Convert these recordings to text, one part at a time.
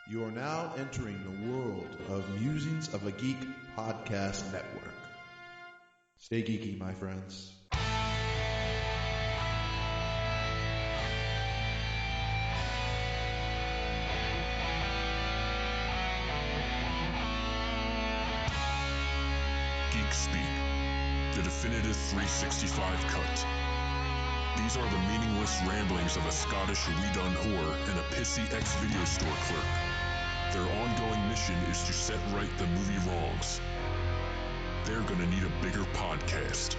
You are now entering the world of Musings of a Geek podcast network. Stay geeky, my friends. Geek Speak, the definitive 365 cut. These are the meaningless ramblings of a Scottish redone whore and a pissy ex-video store clerk. Their ongoing mission is to set right the movie wrongs. They're gonna need a bigger podcast.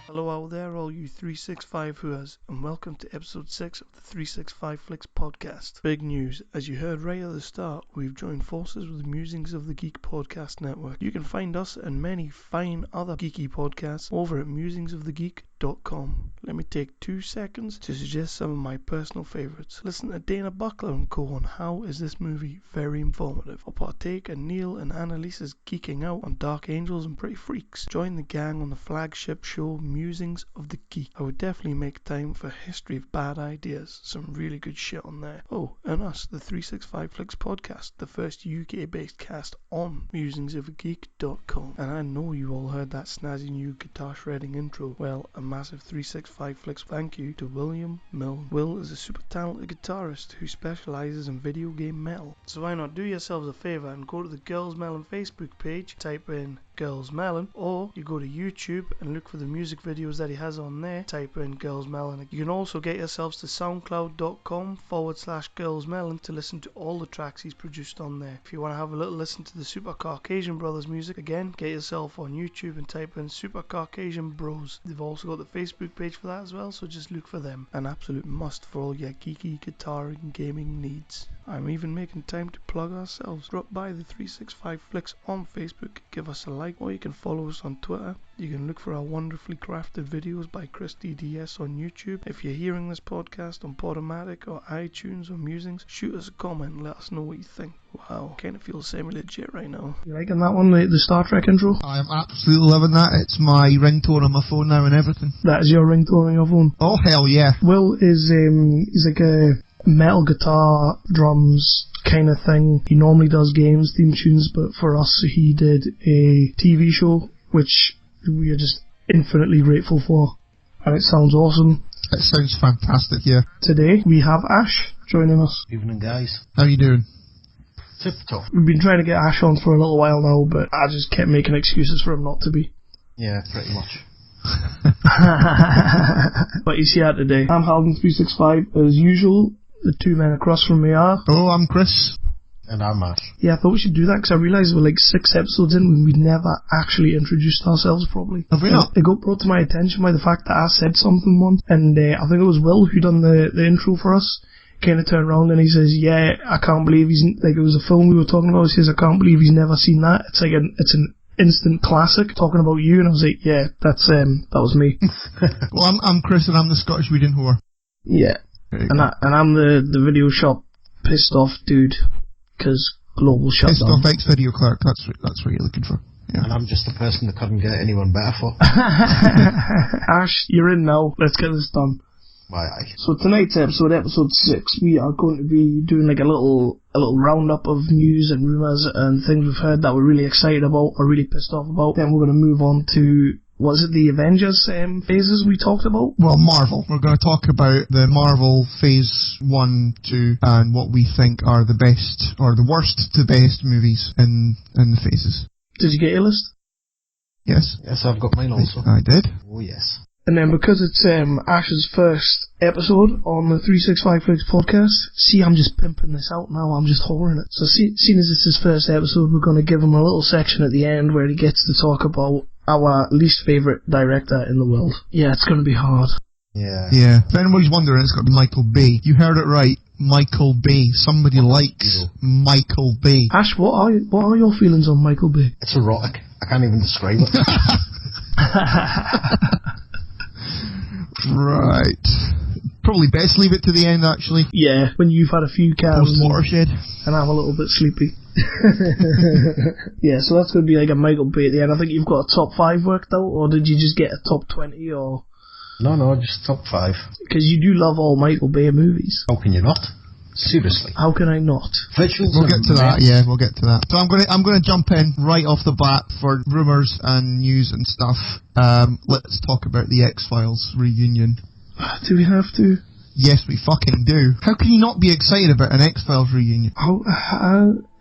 Hello out there, all you 365 whoas, and welcome to episode 6 of the 365Flicks podcast. Big news, as you heard right at the start, we've joined forces with the Musings of the Geek podcast network. You can find us and many fine other geeky podcasts over at musingsofthegeek.com. Let me take 2 seconds to suggest some of my personal favourites. Listen to Dana Buckler and co on How Is This Movie? Very informative. Or partake in Neil and Annalisa's geeking out on Dark Angels and Pretty Freaks. Join the gang on the flagship show Musings of the Geek. I would definitely make time for History of Bad Ideas. Some really good shit on there. Oh, and us, the 365Flicks podcast, the first UK based cast on musingsofthegeek.com. And I know you all heard that snazzy new guitar shredding intro. Well, a massive 365Flicks thank you to William Milne. Will is a super talented guitarist who specialises in video game metal. So why not do yourselves a favour and go to the Girls Melon Facebook page, type in Girls Melon, or you go to YouTube and look for the music videos that he has on there, type in Girls Melon. You can also get yourselves to soundcloud.com/Girls Melon to listen to all the tracks he's produced on there. If you want to have a little listen to the Super Caucasian Brothers music, again, get yourself on YouTube and type in Super Caucasian Bros. They've also got the Facebook page for that as well, so just look for them. An absolute must for all your geeky guitar and gaming needs. I'm even making time to plug ourselves. Drop by the 365Flicks on Facebook, give us a like, or you can follow us on Twitter. You can look for our wonderfully crafted videos by Chris DDS on YouTube. If you're hearing this podcast on Podomatic or iTunes or Musings, shoot us a comment and let us know what you think. Wow, kind of feels semi-legit right now. You liking that one, the Star Trek intro? I am absolutely loving that. It's my ringtone on my phone now and everything. That is your ringtone on your phone? Oh, hell yeah. Will is he's like a metal guitar, drums kind of thing. He normally does games, theme tunes, but for us he did a TV show, which we are just infinitely grateful for. And it sounds awesome. It sounds fantastic, yeah. Today we have Ash joining us. Evening, guys. How you doing? Tip-top. We've been trying to get Ash on for a little while now, but I just kept making excuses for him not to be. Yeah, pretty much. But he's here today. I'm Halden365 as usual. The 2 men across from me are... Oh, I'm Chris. And I'm Ash. Yeah, I thought we should do that because I realised we're like 6 episodes in when we'd never actually introduced ourselves properly. Have we not? It got brought to my attention by the fact that I said something once, and I think it was Will who done the intro for us. Kind of turned around and he says, yeah, I can't believe he's... Like, it was a film we were talking about. He says, I can't believe he's never seen that. It's like it's an instant classic talking about you. And I was like, yeah, that was me. Well, I'm Chris and I'm the Scottish reading whore. Yeah. And I'm the video shop pissed off dude, because global shutdown. Pissed off ex-video clerk, that's what you're looking for. Yeah. And I'm just the person that couldn't get anyone better for. Ash, you're in now. Let's get this done. Aye. So tonight's episode 6, we are going to be doing like a little roundup of news and rumours and things we've heard that we're really excited about or really pissed off about. Then we're going to move on to... Was it the Avengers phases we talked about? Well, Marvel. We're going to talk about the Marvel Phase 1, 2, and what we think are the best, or the worst to best movies in the phases. Did you get your list? Yes. Yes, I've got mine also. I did. Oh, yes. And then because it's Ash's first episode on the 365Flicks podcast, see, I'm just pimping this out now, I'm just whoring it. So seeing as it's his first episode, we're going to give him a little section at the end where he gets to talk about our least favourite director in the world. Yeah, it's going to be hard. Yeah. If anybody's wondering, it's got to be Micheal Bay. You heard it right, Micheal Bay. Somebody likes Micheal Bay. Ash, what are your feelings on Micheal Bay? It's erotic. I can't even describe it. Right. Probably best leave it to the end, actually. Yeah, when you've had a few cans Post-watershed. and I'm a little bit sleepy. Yeah, so that's going to be like a Micheal Bay at the end. I think you've got a top 5 worked out, or did you just get a top 20, or... No, just top 5. Because you do love all Micheal Bay movies. How can you not? Seriously. How can I not? Visuals. We'll get to that, yeah, we'll get to that. So I'm gonna jump in right off the bat for rumours and news and stuff. Let's talk about the X-Files reunion. Do we have to? Yes, we fucking do. How can you not be excited about an X-Files reunion?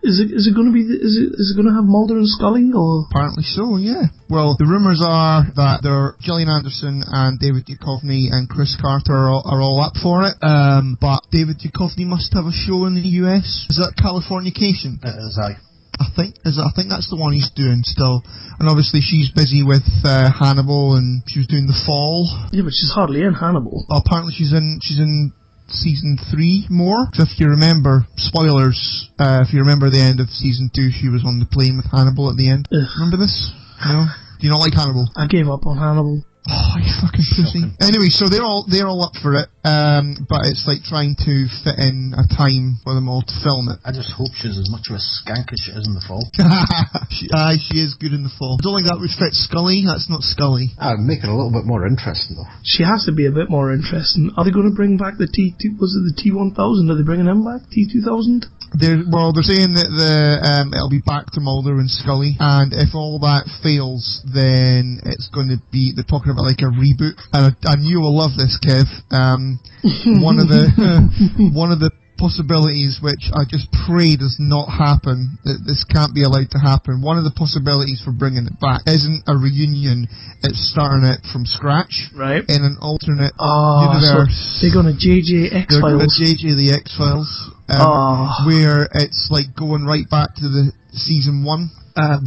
Is it going to be? Is it going to have Mulder and Scully, or? Apparently so, yeah. Well, the rumours are that Gillian Anderson and David Duchovny and Chris Carter are all up for it. But David Duchovny must have a show in the US. Is that Californication? It is, aye. I think that's the one he's doing still. And obviously she's busy with Hannibal, and she was doing The Fall. Yeah, but she's hardly in Hannibal. Oh, apparently she's in season 3 more. So if you remember, spoilers, if you remember the end of season 2, she was on the plane with Hannibal at the end. Ugh. Remember this? No? Do you not like Hannibal? I gave up on Hannibal. Oh, you fucking pussy. Anyway, so they're all up for it, but it's like trying to fit in a time for them all to film it. I just hope she's as much of a skank as she is in The Fall. She is good in The Fall. I don't think that would fit Scully. That's not Scully. I'd make it a little bit more interesting, though. She has to be a bit more interesting. Are they going to bring back the was it the T-1000? Are they bringing him back? T-2000? They're saying that it'll be back to Mulder and Scully, and if all that fails, then it's going to be, they're talking about like a reboot. And I knew you'll love this, Kev. One of the possibilities, which I just pray does not happen, that this can't be allowed to happen. One of the possibilities for bringing it back isn't a reunion, it's starting it from scratch, right? In an alternate universe. So they're going to JJ X-Files. They're going to JJ the X-Files, where it's like going right back to the season 1.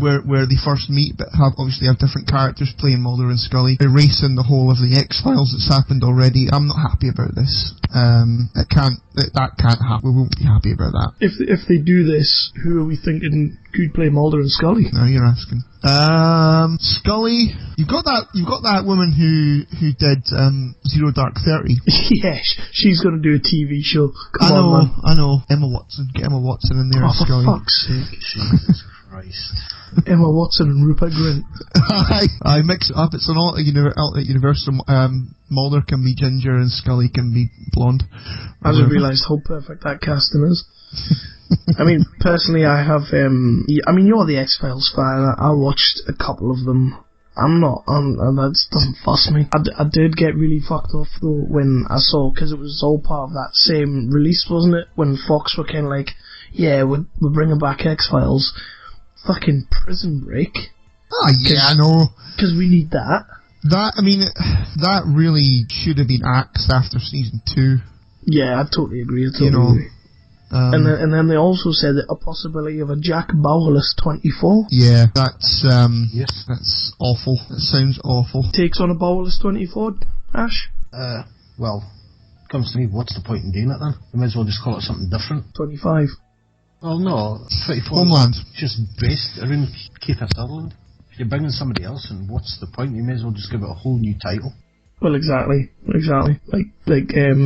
Where they first meet, but have different characters playing Mulder and Scully, erasing the whole of the X-Files that's happened already. I'm not happy about this. That can't happen. We won't be happy about that. If they do this, who are we thinking could play Mulder and Scully? No, you're asking. Scully, you've got that woman who did Zero Dark 30. Yeah, she's going to do a TV show. I know. Emma Watson. Get Emma Watson in there as Scully. For fuck's sake. Jesus Christ. Emma Watson and Rupert Grint. I mix it up. It's an alternate universe. Mulder can be ginger and Scully can be blonde. I just realised how perfect that casting is. I mean, personally, I have. You're the X-Files fan. I watched a couple of them. I'm not, and that doesn't fuss me. I did get really fucked off though when I saw, because it was all part of that same release, wasn't it? When Fox were kind of like, yeah, we're bringing back X-Files. Fucking Prison Break. Oh yeah, I know. Because we need that. That really should have been axed after season 2. Yeah, I totally agree. Agree. And then they also said that a possibility of a Jack Bauerless 24. Yeah, that's that's awful. That sounds awful. Takes on a Bauerless 24, Ash? Well, comes to me, what's the point in doing it then? We might as well just call it something different. 25. Well, no, 24. Homeland. Just based around Kiefer Sutherland. If you're bringing somebody else in, what's the point? You may as well just give it a whole new title. Well, exactly. Like I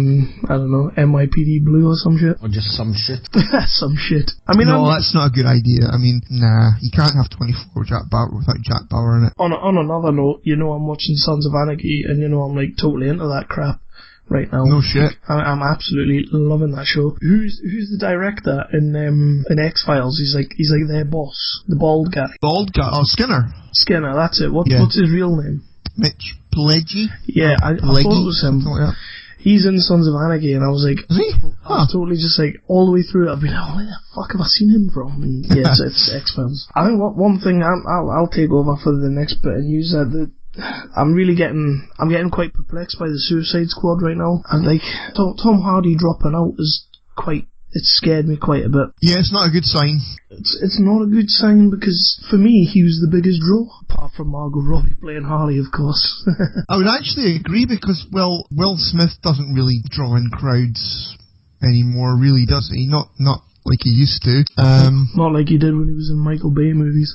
don't know, NYPD Blue or some shit. Or just some shit. Some shit. No, that's not a good idea. Nah, you can't have 24 Jack Bauer without Jack Bauer in it. On another note, I'm watching Sons of Anarchy, and I'm like totally into that crap right now. No shit. I'm absolutely loving that show. Who's the director in X-Files? He's like their boss, the bald guy. Bald guy? Oh, Skinner. Skinner, that's it. What's his real name? Mitch Pileggi? Yeah, I thought it was him. Like that. He's in Sons of Anarchy, and I was like, is he? I was totally just like, all the way through it, I've been like, where the fuck have I seen him from? And yeah, it's X-Files. I think one thing I'll take over for the next bit and use that. I'm getting quite perplexed by the Suicide Squad right now. And like, Tom Hardy dropping out it scared me quite a bit. Yeah, it's not a good sign. It's not a good sign because, for me, he was the biggest draw. Apart from Margot Robbie playing Harley, of course. I would actually agree because, well, Will Smith doesn't really draw in crowds anymore, really, does he? Not like he used to. Not like he did when he was in Micheal Bay movies.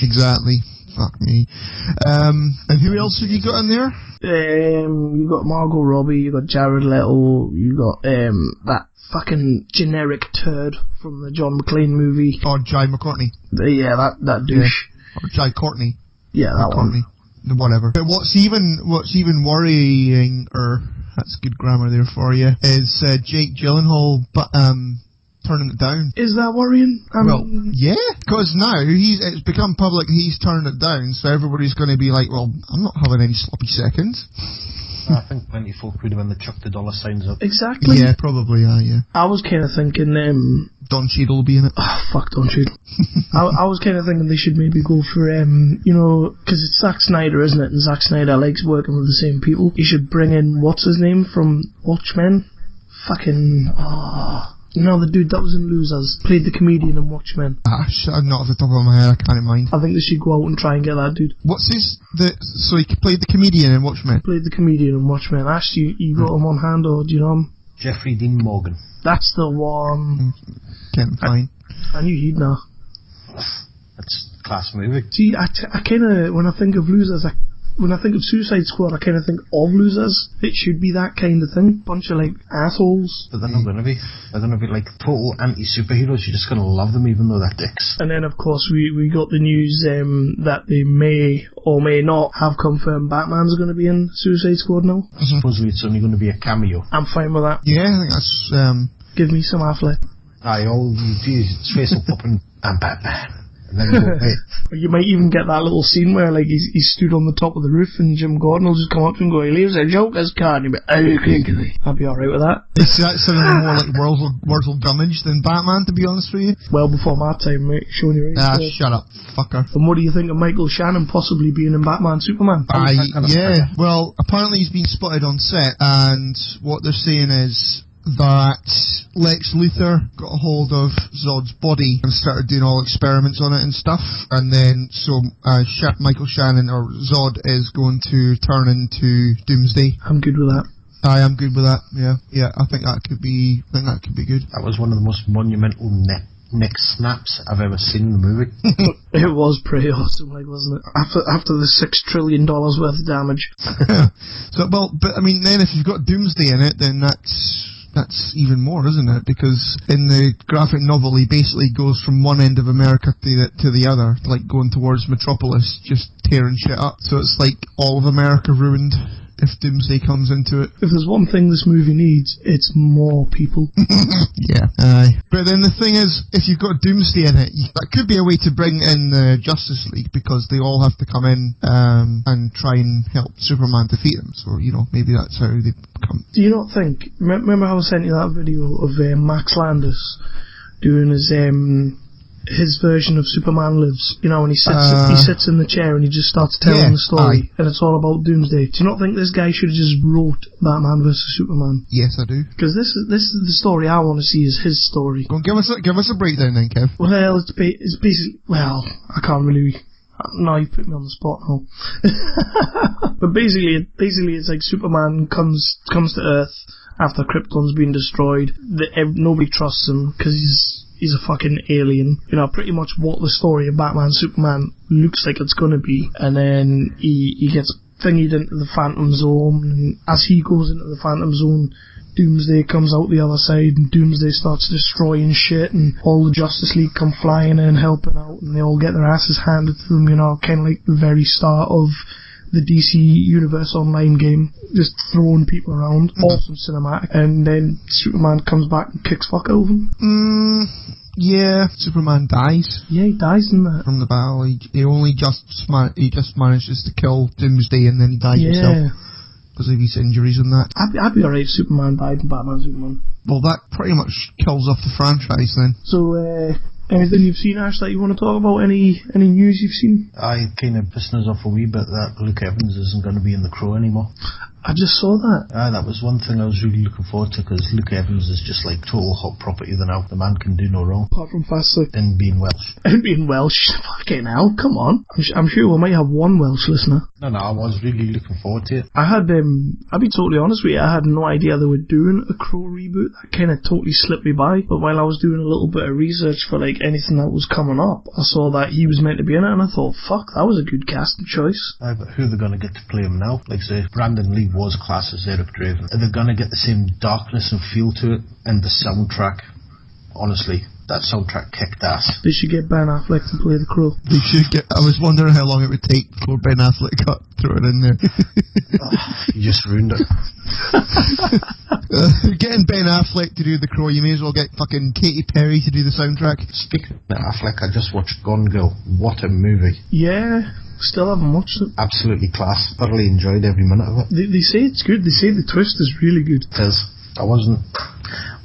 Exactly. Fuck me. And who else have you got in there? You got Margot Robbie, you got Jared Leto, you got that fucking generic turd from the John McClane movie. Or Jai McCourtney. Yeah, that douche. Yeah. Or Jai Courtney. Yeah, that McCourtney. One. Whatever. But what's even worrying, or that's good grammar there for you, is Jake Gyllenhaal, but turning it down. Is that worrying? Yeah, because now it's become public he's turning it down, so everybody's going to be like, well, I'm not having any sloppy seconds. I think plenty of folk would have when they chucked the dollar signs up. Exactly. Yeah, probably, yeah. I was kind of thinking, Don Cheadle will be in it. Oh, fuck Don Cheadle. I was kind of thinking they should maybe go for, because it's Zack Snyder, isn't it? And Zack Snyder likes working with the same people. You should bring in, what's his name from Watchmen? Fucking, the dude that was in Losers, played the comedian in Watchmen. Not off the top of my head, I can't mind. I think they should go out and try and get that dude. So he played the comedian in Watchmen? Played the comedian in Watchmen. Actually, you got him on hand, or do you know him? Jeffrey Dean Morgan. That's the one. Can't find. I knew he'd know. That's a class movie. See, I kind of, when I think of Losers, when I think of Suicide Squad, I kind of think of Losers. It should be that kind of thing. Bunch of, assholes. But they're not going to be. They're going to be, total anti-superheroes. You're just going to love them even though they're dicks. And then, of course, we got the news that they may or may not have confirmed Batman's going to be in Suicide Squad now. Supposedly it's only going to be a cameo. I'm fine with that. Yeah, I think that's... Give me some Affleck. Aye, all you do is his face will pop in, I'm Batman. And then you go, hey. You might even get that little scene where he's stood on the top of the roof and Jim Gordon will just come up to him and go, he leaves a Joker's card, and you'll be, I'd be alright with that. That sounded more like Wurzel Gummidge than Batman, to be honest with you. Well before my time, mate. Showing your age. Shut up, fucker. And what do you think of Michael Shannon possibly being in Batman Superman? Yeah, well, apparently he's been spotted on set, and what they're saying is that Lex Luthor got a hold of Zod's body and started doing all experiments on it and stuff, and then Michael Shannon, or Zod, is going to turn into Doomsday. I'm good with that. I am good with that. Yeah, I think that could be good. That was one of the most monumental neck snaps I've ever seen in the movie. It was pretty awesome, wasn't it? After the $6 trillion worth of damage. But I mean, then if you've got Doomsday in it, then that's even more, isn't it? Because in the graphic novel, he basically goes from one end of America to the other, going towards Metropolis, just tearing shit up. So it's like all of America ruined if Doomsday comes into it. If there's one thing this movie needs, it's more people. Yeah. But then the thing is, if you've got Doomsday in it, that could be a way to bring in the Justice League, because they all have to come in and try and help Superman defeat him. So, maybe that's how they come. Do you not think... Remember how I sent you that video of Max Landis doing his version of Superman Lives, when he sits in the chair and he just starts telling the story, and it's all about Doomsday. Do you not think this guy should have just wrote Batman vs Superman? Yes, I do. Because this is the story I want to see, is his story. Go on, give us a breakdown then, Kev. Well, it's basically, I can't really. No, you put me on the spot now. But basically it's like Superman comes to Earth after Krypton's been destroyed. Nobody trusts him because he's a fucking alien. Pretty much what the story of Batman Superman looks like it's gonna be. And then he gets thingied into the Phantom Zone, and as he goes into the Phantom Zone, Doomsday comes out the other side, and Doomsday starts destroying shit, and all the Justice League come flying in, helping out, and they all get their asses handed to them, kind of like the very start of the DC Universe Online game, just throwing people around. Awesome cinematic. And then Superman comes back and kicks fuck out of him. Yeah, Superman dies. Yeah, he dies in that. From the battle. He just manages to kill Doomsday, and then he dies himself because of his injuries and that. I'd be alright if Superman died in Batman Superman. Well, that pretty much kills off the franchise then. So, anything you've seen, Ash, that you want to talk about? Any news you've seen? I kind of pissing us off a wee bit that Luke Evans isn't going to be in The Crow anymore. I just saw that. That was one thing I was really looking forward to, because Luke Evans is just like total hot property now. The man can do no wrong. Apart from Fastly. And being Welsh. And being Welsh. Fucking hell, come on. I'm sure we might have one Welsh listener. No, I was really looking forward to it. I'll be totally honest with you, I had no idea they were doing a Crow reboot. That kind of totally slipped me by. But while I was doing a little bit of research for like anything that was coming up, I saw that he was meant to be in it, and I thought, fuck, that was a good casting choice. But who are they going to get to play him now? Like, say, Brandon Lee was class as Eric Draven. Are they going to get the same darkness and feel to it? And the soundtrack, honestly, that soundtrack kicked ass. They should get Ben Affleck to play the Crow. They should get. I was wondering how long it would take before Ben Affleck got thrown in there. You just ruined it. Getting Ben Affleck to do the Crow, you may as well get fucking Katy Perry to do the soundtrack. Speaking of Affleck, I just watched Gone Girl. What a movie. Yeah. Still haven't watched it. Absolutely class. Thoroughly enjoyed every minute of it. They say it's good. They say the twist is really good. It is. I wasn't...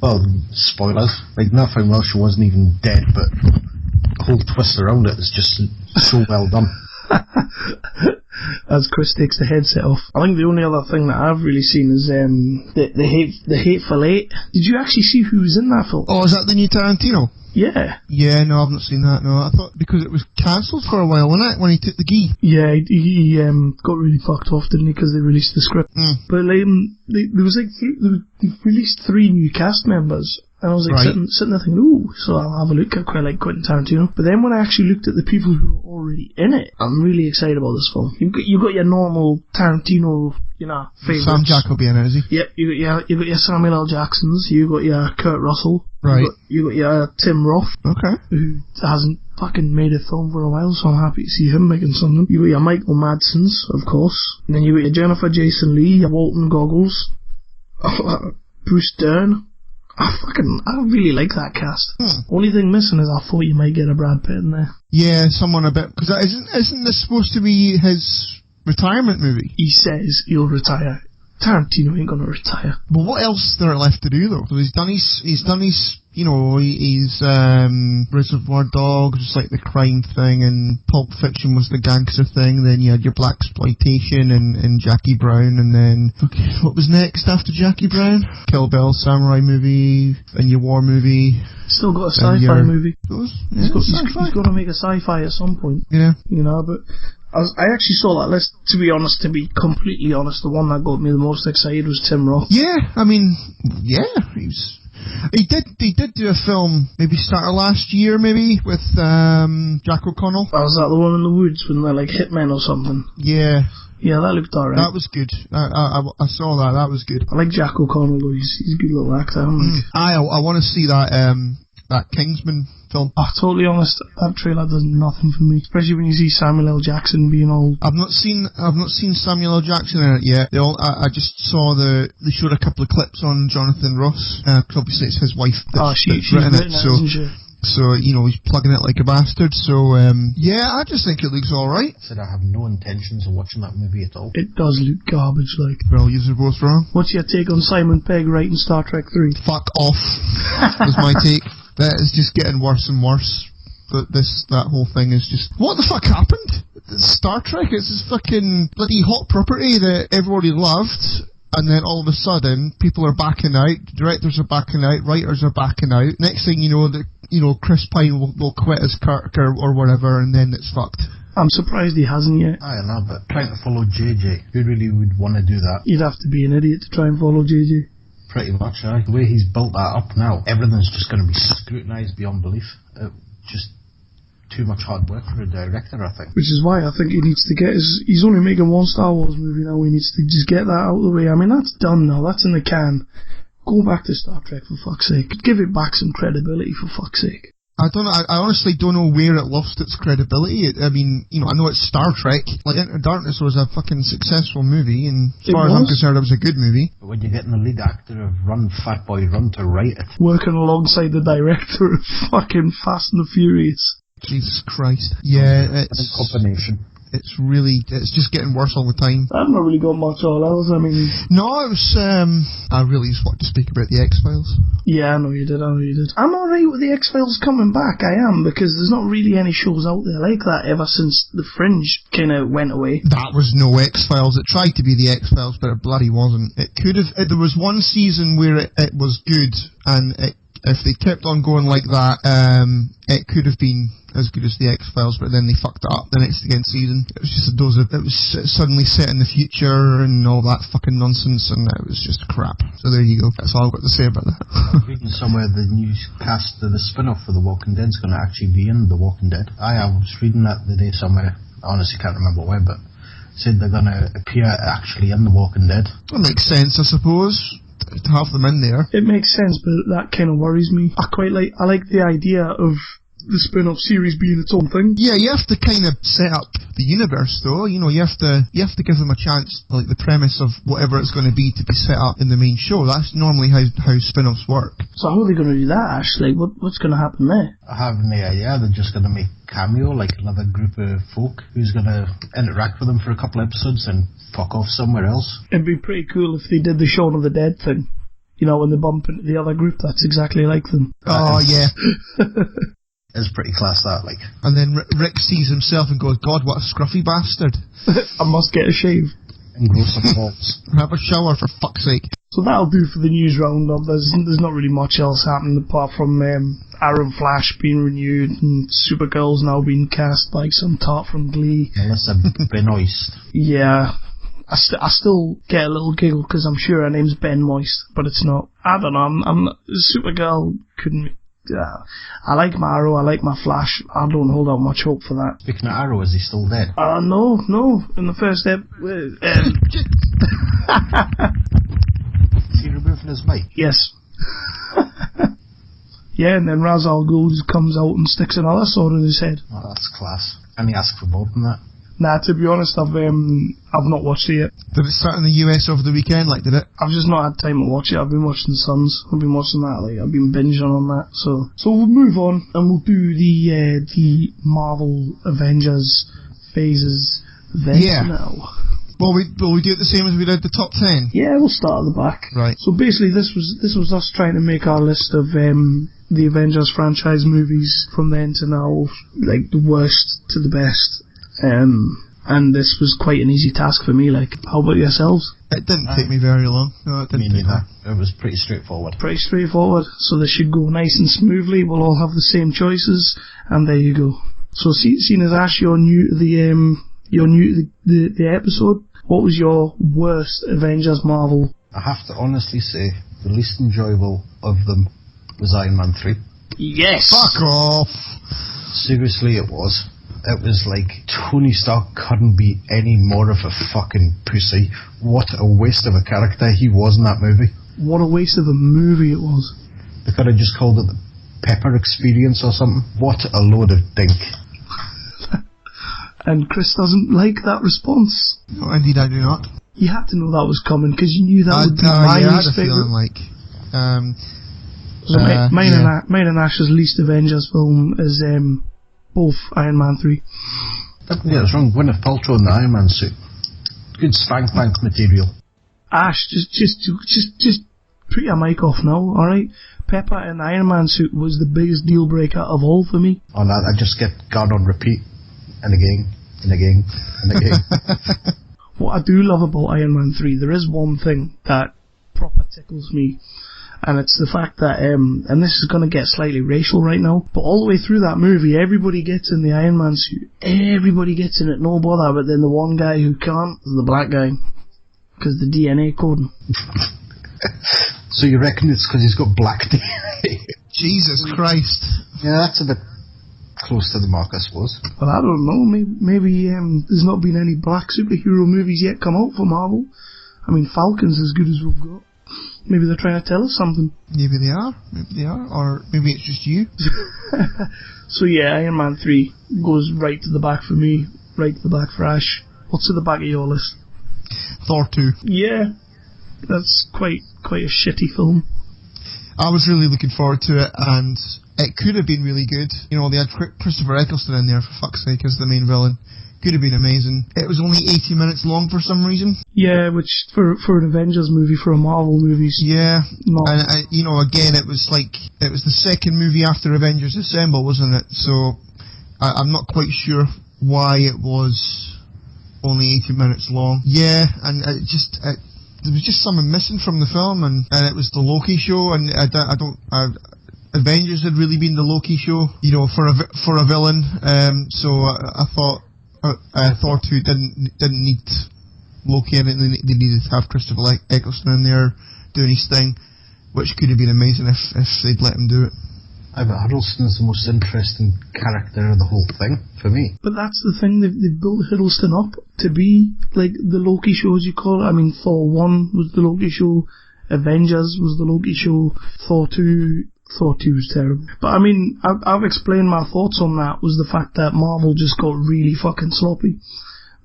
Well, spoilers. Like, nothing well, she wasn't even dead, but the whole twist around it is just so well done. As Chris takes the headset off. I think the only other thing that I've really seen is the Hateful Eight. Did you actually see who was in that film? Oh, is that the new Tarantino? Yeah. Yeah, no, I've not seen that, no. I thought because it was cancelled for a while, wasn't it, when he took the gi? Yeah, he got really fucked off, didn't he, because they released the script. But there was like, they released 3 new cast members. And I was like sitting there thinking, ooh, so I'll have a look. I quite like Quentin Tarantino. But then when I actually looked at the people who were already in it, I'm really excited about this film. You've got your normal Tarantino, favourites. Sam Jack will be in it, is he? Yep, you got your Samuel L. Jacksons, you got your Kurt Russell. Right. You got your Tim Roth. Okay. Who hasn't fucking made a film for a while, so I'm happy to see him making something. You got your Michael Madsen's, of course. And then you got your Jennifer Jason Leigh, your Walton Goggles, Bruce Dern. I really like that cast. Only thing missing is I thought you might get a Brad Pitt in there. Yeah, someone a bit, because isn't this supposed to be his retirement movie? He says he'll retire. Tarantino ain't gonna retire. But what else is there left to do though? So he's done his Reservoir Dogs, just like the crime thing, and Pulp Fiction was the gangster thing, then you had your blaxploitation and Jackie Brown, and then, okay, what was next after Jackie Brown? Kill Bill, samurai movie, and your war movie. Still got a sci-fi movie. He's got to make a sci-fi at some point. Yeah. But I actually saw that list, to be completely honest, the one that got me the most excited was Tim Roth. Yeah, I mean, yeah, He did do a film, maybe start of last year, maybe, with Jack O'Connell. Was that the one in the woods when they're like hitmen or something? Yeah. Yeah, that looked alright. That was good. I saw that. That was good. I like Jack O'Connell though. He's a good little actor. I want to see that Kingsman film. Totally honest, that trailer does nothing for me. Especially when you see Samuel L. Jackson being all... I've not seen Samuel L. Jackson in it yet. I just saw they showed a couple of clips on Jonathan Ross, because obviously it's his wife she's written it, so he's plugging it like a bastard. So yeah, I just think it looks alright. Said I have no intentions of watching that movie at all. It does look garbage, like. Well, you're both wrong. What's your take on Simon Pegg writing Star Trek 3? Fuck off. Was my take. That is just getting worse and worse. That whole thing is just... What the fuck happened? Star Trek is this fucking bloody hot property that everybody loved, and then all of a sudden, people are backing out, directors are backing out, writers are backing out. Next thing you know, Chris Pine will quit as Kirk or whatever, and then it's fucked. I'm surprised he hasn't yet. I don't know, but trying to follow JJ, who really would want to do that? You'd have to be an idiot to try and follow JJ. Pretty much, The way he's built that up now, everything's just going to be scrutinised beyond belief. Just too much hard work for a director, I think. Which is why I think he needs to get he's only making one Star Wars movie now. He needs to just get that out of the way. I mean, that's done now. That's in the can. Go back to Star Trek, for fuck's sake. Give it back some credibility, for fuck's sake. I honestly don't know where it lost its credibility. I mean, I know it's Star Trek. Like, Into Darkness was a fucking successful movie, and as far as I'm concerned, it was a good movie. But when you're getting the lead actor of Run, Fat Boy, Run to write it. Working alongside the director of fucking Fast and the Furious. Jesus Christ. Yeah, it's... a combination. it's just getting worse all the time. I've not really got much all else, I mean... No, it was, I really just wanted to speak about the X-Files. Yeah, I know you did. I'm alright with the X-Files coming back, I am, because there's not really any shows out there like that ever since The Fringe kind of went away. That was no X-Files. It tried to be the X-Files, but it bloody wasn't. It could have... There was one season where it was good, and if they kept on going like that, it could have been as good as the X-Files, but then they fucked it up the next season. It was just it was suddenly set in the future and all that fucking nonsense, and it was just crap. So there you go. That's all I've got to say about that. I'm reading somewhere the new cast of the spin-off for The Walking Dead is going to actually be in The Walking Dead. I was reading that the day somewhere. I honestly can't remember where, but said they're going to appear actually in The Walking Dead. That makes sense, I suppose, to have them in there. It makes sense, but that kind of worries me. I like the idea of the spin-off series being its own thing. Yeah, you have to kind of set up the universe, though. You know, you have to give them a chance, like the premise of whatever it's going to be set up in the main show. That's normally how spin-offs work. So how are they going to do that, Ashley? What's going to happen there? I have no idea. They're just going to make cameo, like another group of folk who's going to interact with them for a couple episodes and fuck off somewhere else. It'd be pretty cool if they did the Shaun of the Dead thing. You know, when they bump into the other group that's exactly like them. Oh, yeah. It's pretty class, that, like. And then Rick sees himself and goes, God, what a scruffy bastard. I must get a shave. And grow some balls. Have a shower, for fuck's sake. So that'll do for the news roundup. There's not really much else happening apart from Arrow and Flash being renewed and Supergirl's now being cast by some tart from Glee. Melissa Benoist. Yeah. I still get a little giggle because I'm sure her name's Ben Moist, but it's not. I don't know. Supergirl couldn't... I like my Arrow, I like my Flash. I don't hold out much hope for that. Speaking of Arrow, is he still dead? No. In the first step... Is he removing his mic? Yes. Yeah, and then Ra's al Ghul just comes out and sticks another sword in his head. Oh, that's class. And he asked for more than that. Nah, to be honest, I've not watched it yet. Did it start in the US over the weekend, did it? I've just not had time to watch it. I've been watching Sons. I've been watching that, I've been binging on that. So we'll move on, and we'll do the Marvel Avengers phases then now. Well, we do it the same as we did the top 10? Yeah, we'll start at the back. Right. So basically, this was us trying to make our list of the Avengers franchise movies from then to now, like the worst to the best. And this was quite an easy task for me, how about yourselves? It didn't take me very long. No, it didn't. Me neither. It was pretty straightforward. So this should go nice and smoothly. We'll all have the same choices, and there you go. So, seeing as Ash, you're new to the episode, what was your worst Avengers Marvel? I have to honestly say, the least enjoyable of them was Iron Man 3. Yes! Fuck off! Seriously, it was. It was like Tony Stark couldn't be any more of a fucking pussy. What a waste of a character he was in that movie. What a waste of a movie it was. They could have just called it the Pepper Experience or something. What a load of dink. And Chris doesn't like that response. No, indeed I do not. You had to know that was coming because you knew that would be my least favourite. Mine and Ash's least Avengers film is both Iron Man 3. Yeah, it's wrong. Gwyneth Paltrow in the Iron Man suit. Good spank bank material. Ash, just put your mic off now, alright? Pepper in the Iron Man suit was the biggest deal breaker of all for me. Oh no, I just get God on repeat. And again, and again, and again. What I do love about Iron Man 3, there is one thing that proper tickles me. And it's the fact that, and this is going to get slightly racial right now, but all the way through that movie, everybody gets in the Iron Man suit. Everybody gets in it, no bother, but then the one guy who can't is the black guy. Because the DNA coding. So you reckon it's because he's got black DNA? Jesus Christ. Yeah, that's a bit close to the mark, I suppose. Well, I don't know, maybe there's not been any black superhero movies yet come out for Marvel. I mean, Falcon's as good as we've got. Maybe they're trying to tell us something. Maybe they are, or maybe it's just you. So yeah, Iron Man 3 goes right to the back for me, right to the back for Ash. What's at the back of your list? Thor 2. Yeah, that's quite a shitty film. I was really looking forward to it, and it could have been really good. You know, they had Christopher Eccleston in there, for fuck's sake, as the main villain. Could have been amazing. It was only 80 minutes long for some reason. Yeah, which for an Avengers movie, for a Marvel movie. Yeah, not. And you know, again, it was the second movie after Avengers Assemble, wasn't it? So I'm not quite sure why it was only 80 minutes long. Yeah, and there was just something missing from the film, and it was the Loki show, and Avengers had really been the Loki show, you know, for a villain. So I thought. Thor 2 didn't need Loki in it. They needed to have Christopher Eccleston in there doing his thing, which could have been amazing if they'd let him do it. I bet Hiddleston's the most interesting character of the whole thing, for me. But that's the thing, they've built Hiddleston up to be like the Loki show, as you call it. I mean, Thor 1 was the Loki show, Avengers was the Loki show, Thor 2 was terrible. But I mean, I've explained my thoughts on that, was the fact that Marvel just got really fucking sloppy.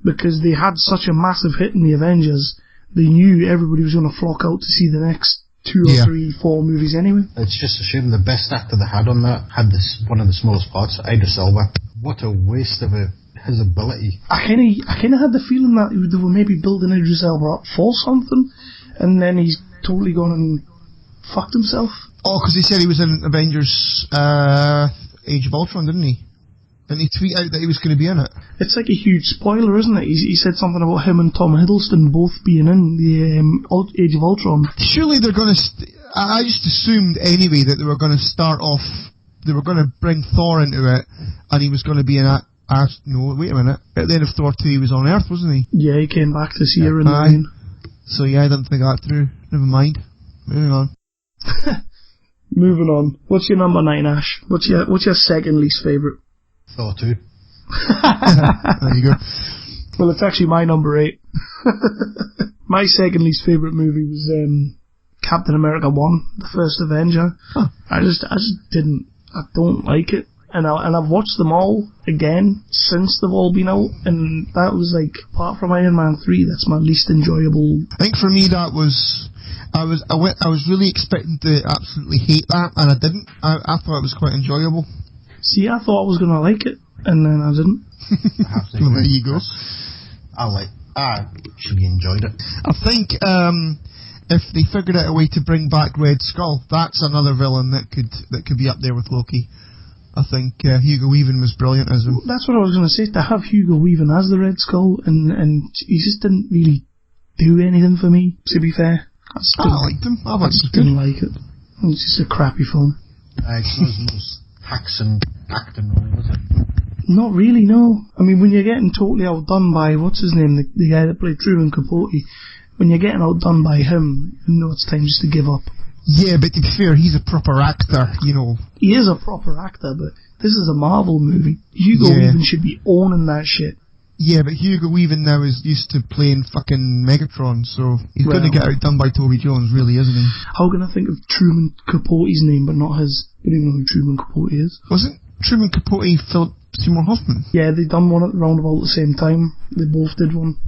Because they had such a massive hit in the Avengers, they knew everybody was going to flock out to see the next 2 or 3, 4 movies anyway. It's just a shame the best actor they had on that had one of the smallest parts, Idris Elba. What a waste of his ability. I kind of had the feeling that they were maybe building Idris Elba up for something, and then he's totally gone and fucked himself. Oh, because he said he was in Avengers Age of Ultron, didn't he? Didn't he tweet out that he was going to be in it? It's like a huge spoiler, isn't it? He said something about him and Tom Hiddleston both being in the Age of Ultron. Surely they're going to... I just assumed anyway that they were going to start off... They were going to bring Thor into it, and he was going to be in that... No, wait a minute. At the end of Thor 2 he was on Earth, wasn't he? Yeah, he came back to see her in the rain. So yeah, I didn't think that through. Never mind. Moving on. Moving on. What's your number 9, Ash? What's your second least favourite? Thor 2. There you go. Well, it's actually my number 8. My second least favourite movie was Captain America 1, the first Avenger. Huh. I just didn't. I don't like it. And I've watched them all again since they've all been out, and that was like, apart from Iron Man 3, that's my least enjoyable. I think for me that was... I was really expecting to absolutely hate that, and I didn't. I thought it was quite enjoyable. See, I thought I was going to like it, and then I didn't. Well, there you go. I actually enjoyed it. I think if they figured out a way to bring back Red Skull, that's another villain that could be up there with Loki. I think Hugo Weaving was brilliant as him. That's what I was going to say, to have Hugo Weaving as the Red Skull, and he just didn't really do anything for me, to be fair. I liked him. I just didn't like it. It was just a crappy film. It's not the most taxing acting role, was it? Not really, no. I mean, when you're getting totally outdone by, what's his name, the guy that played Truman Capote, when you're getting outdone by him, you know it's time just to give up. Yeah, but to be fair, he's a proper actor, you know. He is a proper actor, but this is a Marvel movie. Hugo Weaving should be owning that shit. Yeah, but Hugo Weaving now is used to playing fucking Megatron, so he's going to get outdone by Toby Jones, really, isn't he? How can I think of Truman Capote's name, but not his? I don't even know who Truman Capote is. Wasn't Truman Capote Philip Seymour Hoffman? Yeah, they done one at around about the same time. They both did one.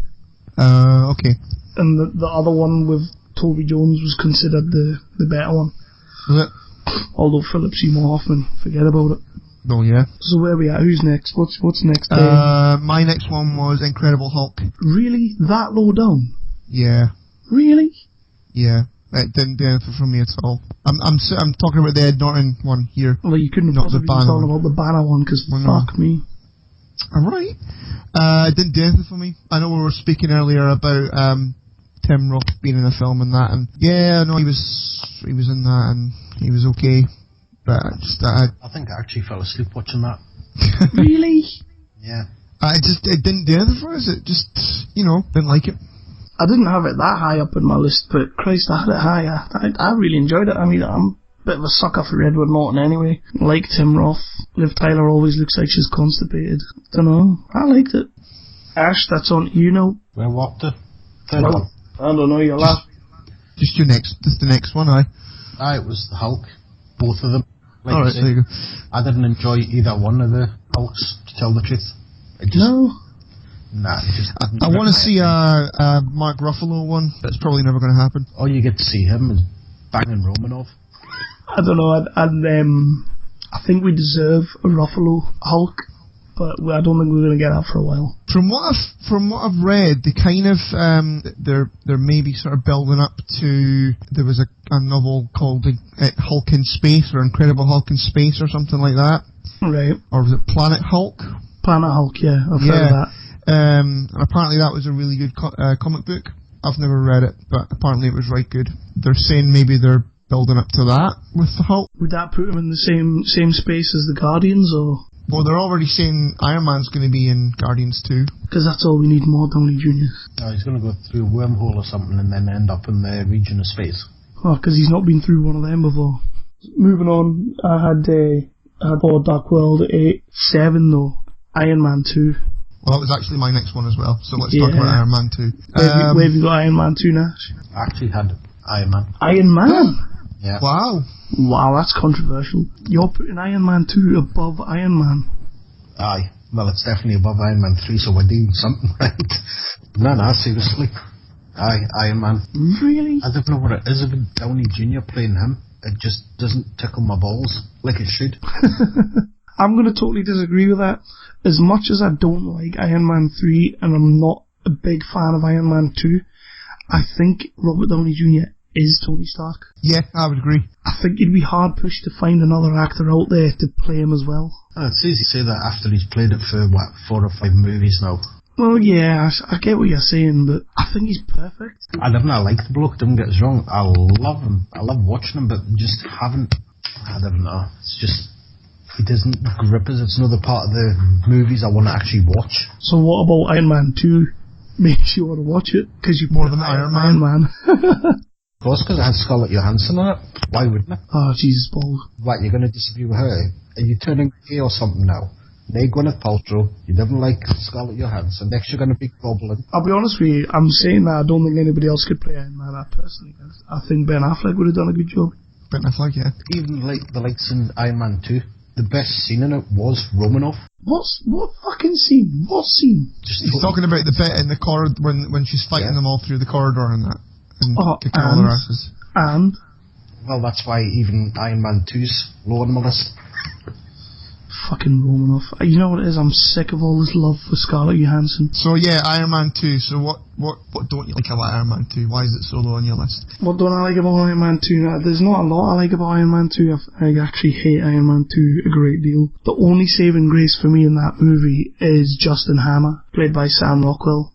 Okay. And the other one with Toby Jones was considered the better one. Was it? Although Philip Seymour Hoffman, forget about it. Oh yeah. So where are we at? Who's next? What's next? My next one was Incredible Hulk. Really? That low down? Yeah. Really? Yeah. It didn't do anything for me at all. I'm talking about the Ed Norton one here. Well, you couldn't have possibly been talking about the Banner one, because fuck me. Alright. It didn't do anything for me. I know we were speaking earlier about Tim Roth being in a film and that, and yeah, I know he was in that, and he was okay. But I think I actually fell asleep watching that. Really? Yeah. It didn't do anything for us. It just, didn't like it. I didn't have it that high up in my list, but Christ, I had it higher. I really enjoyed it. I mean, I'm a bit of a sucker for Edward Norton anyway. Like Tim Roth. Liv Tyler always looks like she's constipated. Dunno. I liked it. Ash, that's on you now. Where what the? I don't know, your last. Just the next one, aye. It was the Hulk. Both of them. Like Alright, there you go. I didn't enjoy either one of the Hulks, to tell the truth. No? Nah, I want to see a Mark Ruffalo one. That's probably never going to happen. All you get to see him is banging Romanoff. I don't know, I I think we deserve a Ruffalo Hulk, but I don't think we're going to get that for a while. From what I've read, they kind of they're maybe sort of building up to, there was a novel called Hulk in Space, or Incredible Hulk in Space, or something like that. Right. Or was it Planet Hulk? Planet Hulk, yeah, I've heard of that. And apparently that was a really good comic book. I've never read it, but apparently it was right good. They're saying maybe they're building up to that with the Hulk. Would that put him in the same space as the Guardians, or? Well, they're already saying Iron Man's going to be in Guardians 2. Because that's all we need, more Downey Jr. He's going to go through a wormhole or something and then end up in the region of space. Oh, because he's not been through one of them before. Moving on, I had Board Dark World 8-7 though. Iron Man 2. Well, that was actually my next one as well, so let's talk about Iron Man 2. Where have you got Iron Man 2, Nash? I actually had Iron Man. Iron Man? Yeah. Wow, that's controversial. You're putting Iron Man 2 above Iron Man. Aye. Well, it's definitely above Iron Man 3, so we're doing something right. No, seriously. Aye, Iron Man. Really? I don't know what it is about Downey Jr. playing him. It just doesn't tickle my balls like it should. I'm going to totally disagree with that. As much as I don't like Iron Man 3, and I'm not a big fan of Iron Man 2, I think Robert Downey Jr. is Tony Stark. Yeah, I would agree. I think it'd be hard pushed to find another actor out there to play him as well. It's easy to say that after he's played it for, 4 or 5 movies now. Well, yeah, I get what you're saying, but I think he's perfect. I like the bloke, don't get us wrong. I love him. I love watching him, but just haven't... I don't know. It's just... He doesn't grip us. It's another part of the movies I want to actually watch. So what about Iron Man 2 makes you want to watch it? Because you're more than Iron Man. Of course, because it has Scarlett Johansson in it. Why wouldn't it? Oh, Jesus balls. What, you're going to disagree with her? Are you turning gay or something now? Nay, Gwyneth Paltrow, you didn't like Scarlett Johansson, next you're going to be gobbling. I'll be honest with you, I'm saying that I don't think anybody else could play Iron Man, that personally. I think Ben Affleck would have done a good job. Ben Affleck, yeah. Even like the lights in Iron Man 2, the best scene in it was Romanoff. What fucking scene? What scene? He's talking about the bit in the corridor when she's fighting them all through the corridor and that. And kicking all their asses. And? Well, that's why even Iron Man 2's low on my list. Fucking Romanoff. You know what it is? I'm sick of all this love for Scarlett Johansson. So yeah, Iron Man 2. So what don't you like about Iron Man 2? Why is it so low on your list? What don't I like about Iron Man 2? There's not a lot I like about Iron Man 2. I actually hate Iron Man 2 a great deal. The only saving grace for me in that movie is Justin Hammer, played by Sam Rockwell.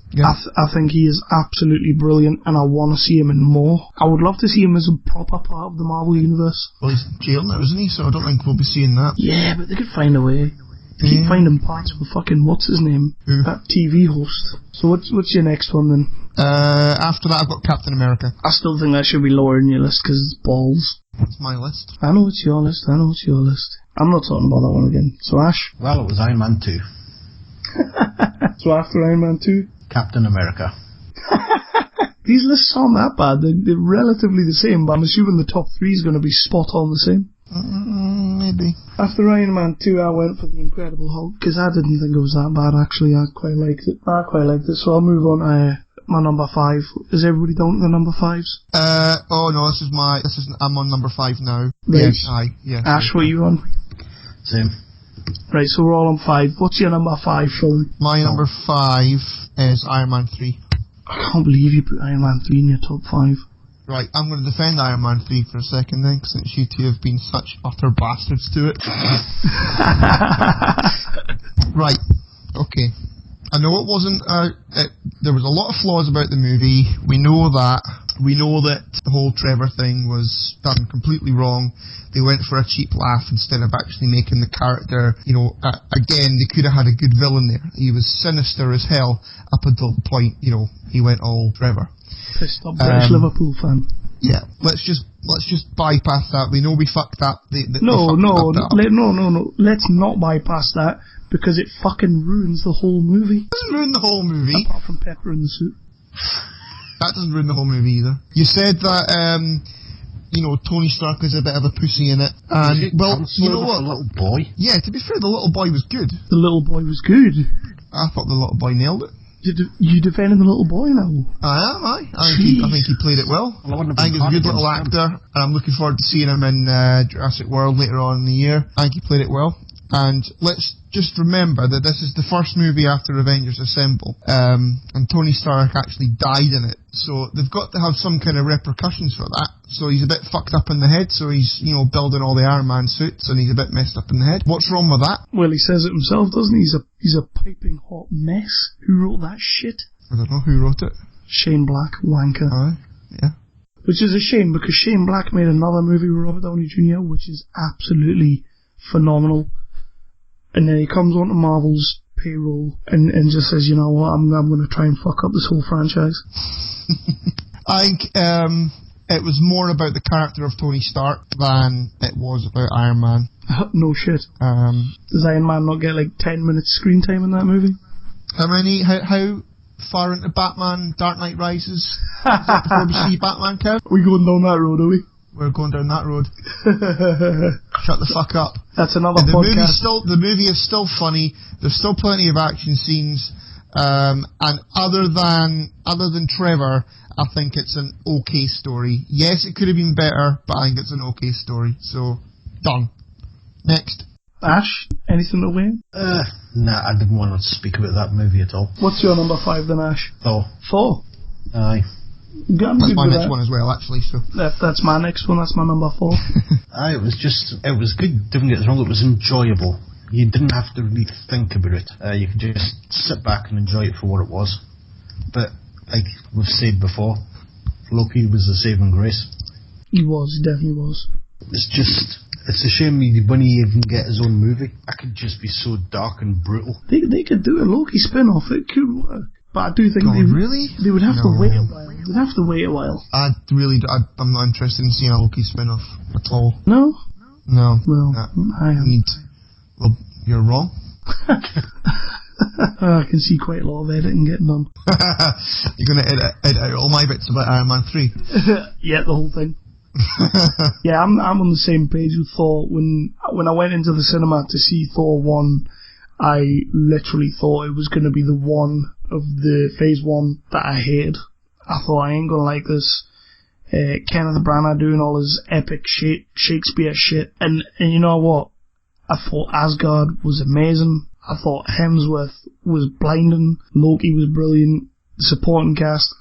Yeah. I think he is absolutely brilliant, and I want to see him in more. I would love to see him as a proper part of the Marvel Universe. Well, he's in jail now, isn't he? So I don't think we'll be seeing that. Yeah, but they could find a way. They keep finding parts with fucking what's his name? Who? That TV host. So what's your next one then? After that I've got Captain America. I still think that should be lower in your list because it's balls. It's my list. I know it's your list. I'm not talking about that one again. So Ash? Well, it was Iron Man 2. So after Iron Man 2? Captain America. These lists aren't that bad. They're relatively the same, but I'm assuming the top 3 is going to be spot on the same. Maybe. After Iron Man 2, I went for The Incredible Hulk, because I didn't think it was that bad, actually. I quite liked it. So I'll move on to my number 5. Is everybody down to the number 5s? Oh no, I'm on number 5 now. Right. Yeah. Ash, what are you on? Same. Right, so we're all on 5. What's your number 5, Sean? My number 5 is Iron Man 3. I can't believe you put Iron Man 3 in your top 5. Right, I'm going to defend Iron Man 3 for a second then, since you two have been such utter bastards to it. Right, okay. I know it wasn't, there was a lot of flaws about the movie. We know that the whole Trevor thing was done completely wrong. They went for a cheap laugh instead of actually making the character, again, they could have had a good villain there. He was sinister as hell up until the point, he went all Trevor. Pissed off British Liverpool fan. Yeah, let's just bypass that. We know we fucked up. No. Let's not bypass that, because it fucking ruins the whole movie. It doesn't ruin the whole movie. Apart from Pepper in the Suit. That doesn't ruin the whole movie either. You said that, Tony Stark is a bit of a pussy in it. And, well, you know what? The little boy? Yeah, to be fair, the little boy was good. The little boy was good. I thought the little boy nailed it. You defending the little boy now? I am, I think he played it well. I think he's a good little actor, and I'm looking forward to seeing him in Jurassic World later on in the year. I think he played it well. And let's just remember that this is the first movie after Avengers Assemble, and Tony Stark actually died in it, so they've got to have some kind of repercussions for that. So he's a bit fucked up in the head, so he's, building all the Iron Man suits, and he's a bit messed up in the head. What's wrong with that? Well, he says it himself, doesn't he? He's a piping hot mess. Who wrote that shit? I don't know who wrote it. Shane Black, wanker. Yeah. Which is a shame, because Shane Black made another movie with Robert Downey Jr., which is absolutely phenomenal. And then he comes onto Marvel's payroll and just says, you know what, I'm going to try and fuck up this whole franchise. I think it was more about the character of Tony Stark than it was about Iron Man. No shit. Does Iron Man not get like 10 minutes screen time in that movie? How far into Batman Dark Knight Rises is that before we see Batman, Kev? Are we going down that road, are we? We're going down that road. Shut the fuck up. That's another podcast. The movie is still funny. There's still plenty of action scenes. And other than Trevor, I think it's an okay story. Yes, it could have been better, but I think it's an okay story. So, done. Next. Ash, anything to win? Nah, I didn't want to speak about that movie at all. What's your number 5 then, Ash? Thor. Aye. That's my next one as well, actually. So that's my next one. That's my number 4. It was good. Don't get us wrong. It was enjoyable. You didn't have to really think about it. You could just sit back and enjoy it for what it was. But like we've said before, Loki was the saving grace. He definitely was. It's a shame he wouldn't even get his own movie. That could just be so dark and brutal. They could do a Loki spin-off. It could work. But I do think they would have to wait a while. They'd have to wait a while. I'm not interested in seeing a Loki spin-off at all. No? No. Well, I am. Well, you're wrong. I can see quite a lot of editing getting done. You're going to edit out all my bits about Iron Man 3? Yeah, the whole thing. Yeah, I'm on the same page with Thor. When I went into the cinema to see Thor 1, I literally thought it was going to be the one of the Phase 1 that I hated. I thought, I ain't going to like this. Kenneth Branagh doing all his epic Shakespeare shit. And you know what? I thought Asgard was amazing. I thought Hemsworth was blinding. Loki was brilliant. The supporting cast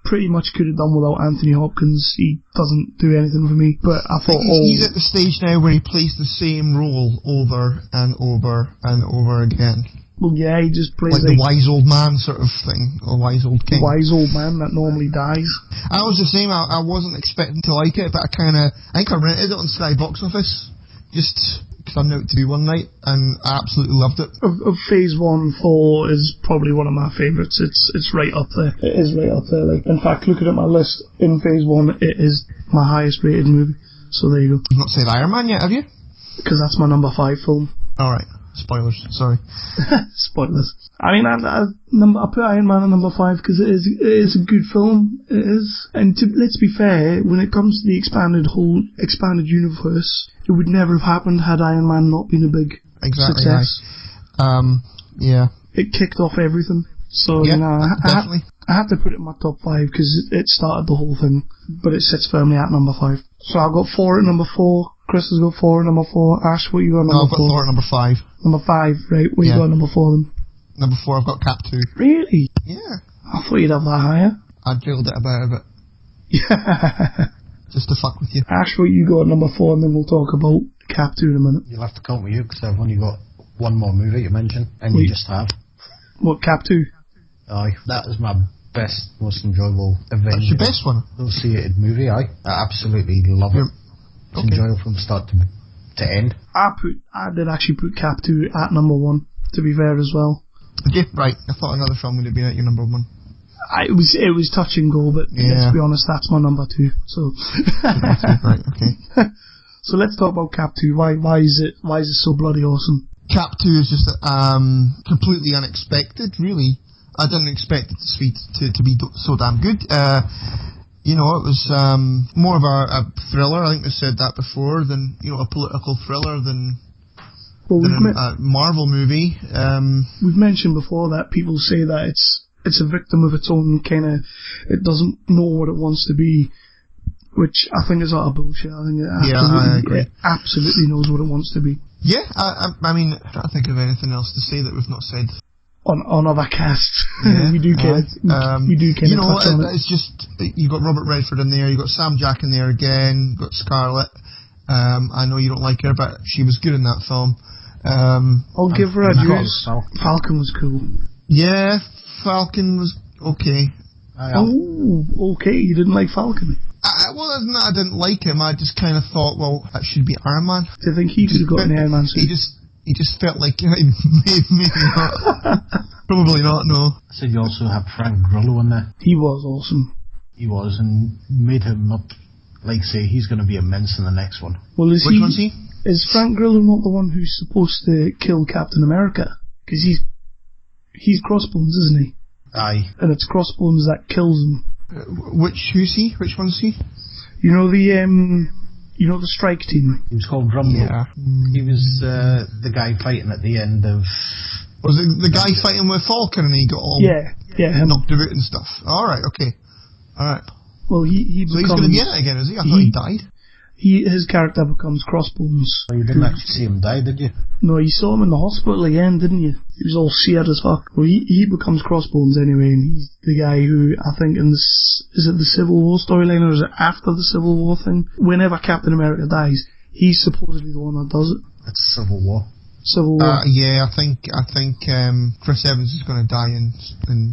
pretty much could have done without Anthony Hopkins. He doesn't do anything for me. But I thought he's at the stage now where he plays the same role over and over and over again. Well, yeah, he just plays like the wise old man sort of thing, or wise old king. Wise old man that normally dies. I was the same. I wasn't expecting to like it, but I think I rented it on Sky Box Office just because I knew it to be one night, and I absolutely loved it. Of Phase 1, Thor is probably one of my favourites. It's right up there. It is right up there. Like, in fact, looking at my list in Phase 1, it is my highest rated movie. So there you go. You've not said Iron Man yet, have you? Because that's my number 5 film. All right. Spoilers, sorry. Spoilers. I mean, I put Iron Man at number 5 because it is a good film. It is. And let's be fair, when it comes to the expanded universe, it would never have happened had Iron Man not been a big success. Right. Yeah. It kicked off everything. So, yeah, I have to put it in my top 5 because it started the whole thing. But it sits firmly at number 5. So I've got 4 at number 4. Chris has got 4 at number 4. Ash, what you got at number 4? I've got Thor at number 5. Number 5, right. What you got at number 4 then? Number 4, I've got Cap 2. Really? Yeah. I thought you'd have that higher. I drilled it about a bit. Yeah. Just to fuck with you. Ash, what you got at number 4, and then we'll talk about Cap 2 in a minute. You'll have to count with you, because I've only got one more movie to mention, and you just have. What, Cap 2? Aye. That is my best, most enjoyable Avengers. That's your best one? Associated movie, aye. I absolutely love it. It's enjoyable from start to end. I did actually put Cap 2 at number 1, to be fair as well. Yeah, right. I thought another film would have been at your number 1. It was touch and go, but let's be honest, that's my number 2. So right, okay. So let's talk about Cap 2. Why is it so bloody awesome? Cap 2 is just completely unexpected, really. I didn't expect it to be so damn good. It was more of a thriller. I think we said that before, than a political thriller than a Marvel movie. We've mentioned before that people say that it's a victim of its own kind of, it doesn't know what it wants to be, which I think is utter bullshit. I think it absolutely knows what it wants to be. Yeah, I mean, I can't think of anything else to say that we've not said. On other casts. Yeah, we do kind of touch on it. It's just, you got Robert Redford in there, you got Sam Jack in there again, you got Scarlett. I know you don't like her, but she was good in that film. I'll give her a juice. Falcon was cool. Yeah, Falcon was okay. Okay, you didn't like Falcon? Well, it's not I didn't like him, I just kind of thought, well, that should be Iron Man. Do you think he could have got an Iron Man suit? He just felt like, maybe not. Probably not, no. I said you also have Frank Grillo in there. He was awesome. He was, and made him up, like say, he's going to be immense in the next one. Well, Which one's he? Is Frank Grillo not the one who's supposed to kill Captain America? Because he's Crossbones, isn't he? Aye. And it's Crossbones that kills him. Who's he? Which one's he? You know the strike team? He was called Rumble. Yeah. He was the guy fighting at the end of... Was it the guy fighting with Falcon and he got all him. knocked about and stuff? Alright, okay. Alright. Well, so he's going to be in it again, is he? I thought he died. His character becomes Crossbones. Oh, you didn't actually see him die, did you? No, you saw him in the hospital again, didn't you? He was all seared as fuck. Well, he becomes Crossbones anyway, and he's the guy who, I think is it the Civil War storyline, or is it after the Civil War thing? Whenever Captain America dies, he's supposedly the one that does it. It's Civil War. Civil War. Yeah, I think Chris Evans is going to die in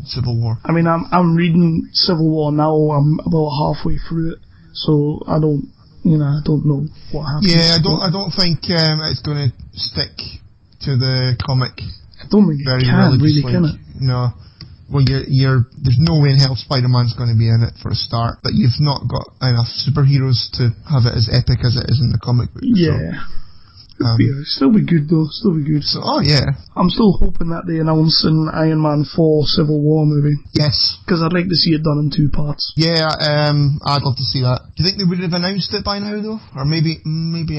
Civil War. I mean, I'm reading Civil War now. I'm about halfway through it, so I don't know what happens. Yeah, I don't think it's going to stick to the comic. I don't think it can really, can it? No. Well, there's no way in hell Spider-Man's going to be in it for a start, but you've not got enough superheroes to have it as epic as it is in the comic book. Yeah. Still be good though, still be good. So, yeah. I'm still hoping that they announce an Iron Man 4 Civil War movie. Yes. Because I'd like to see it done in 2 parts. Yeah, I'd love to see that. Do you think they would have announced it by now though? Or maybe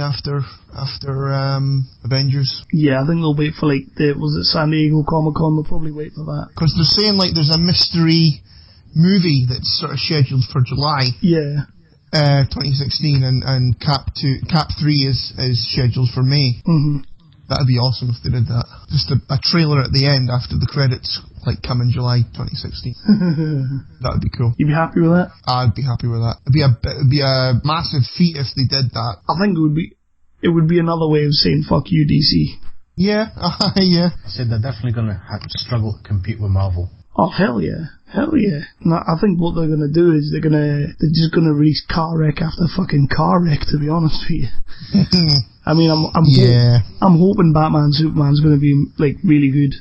after Avengers? Yeah, I think they'll wait for was it San Diego Comic-Con, they'll probably wait for that. Because they're saying there's a mystery movie that's sort of scheduled for July. Yeah. 2016 and Cap 3 is scheduled for May. Mm-hmm. That'd be awesome if they did that. Just a trailer at the end after the credits, come in July 2016. That'd be cool. You'd be happy with that? I'd be happy with that. It'd be a massive feat if they did that. I think it would be another way of saying fuck you, DC. Yeah, yeah. I said they're definitely going to have to struggle to compete with Marvel. Oh, hell yeah. Hell yeah. No, I think what they're going to do is they're just going to release car wreck after fucking car wreck, to be honest with you. I mean, I'm hoping Batman Superman's going to be, really good.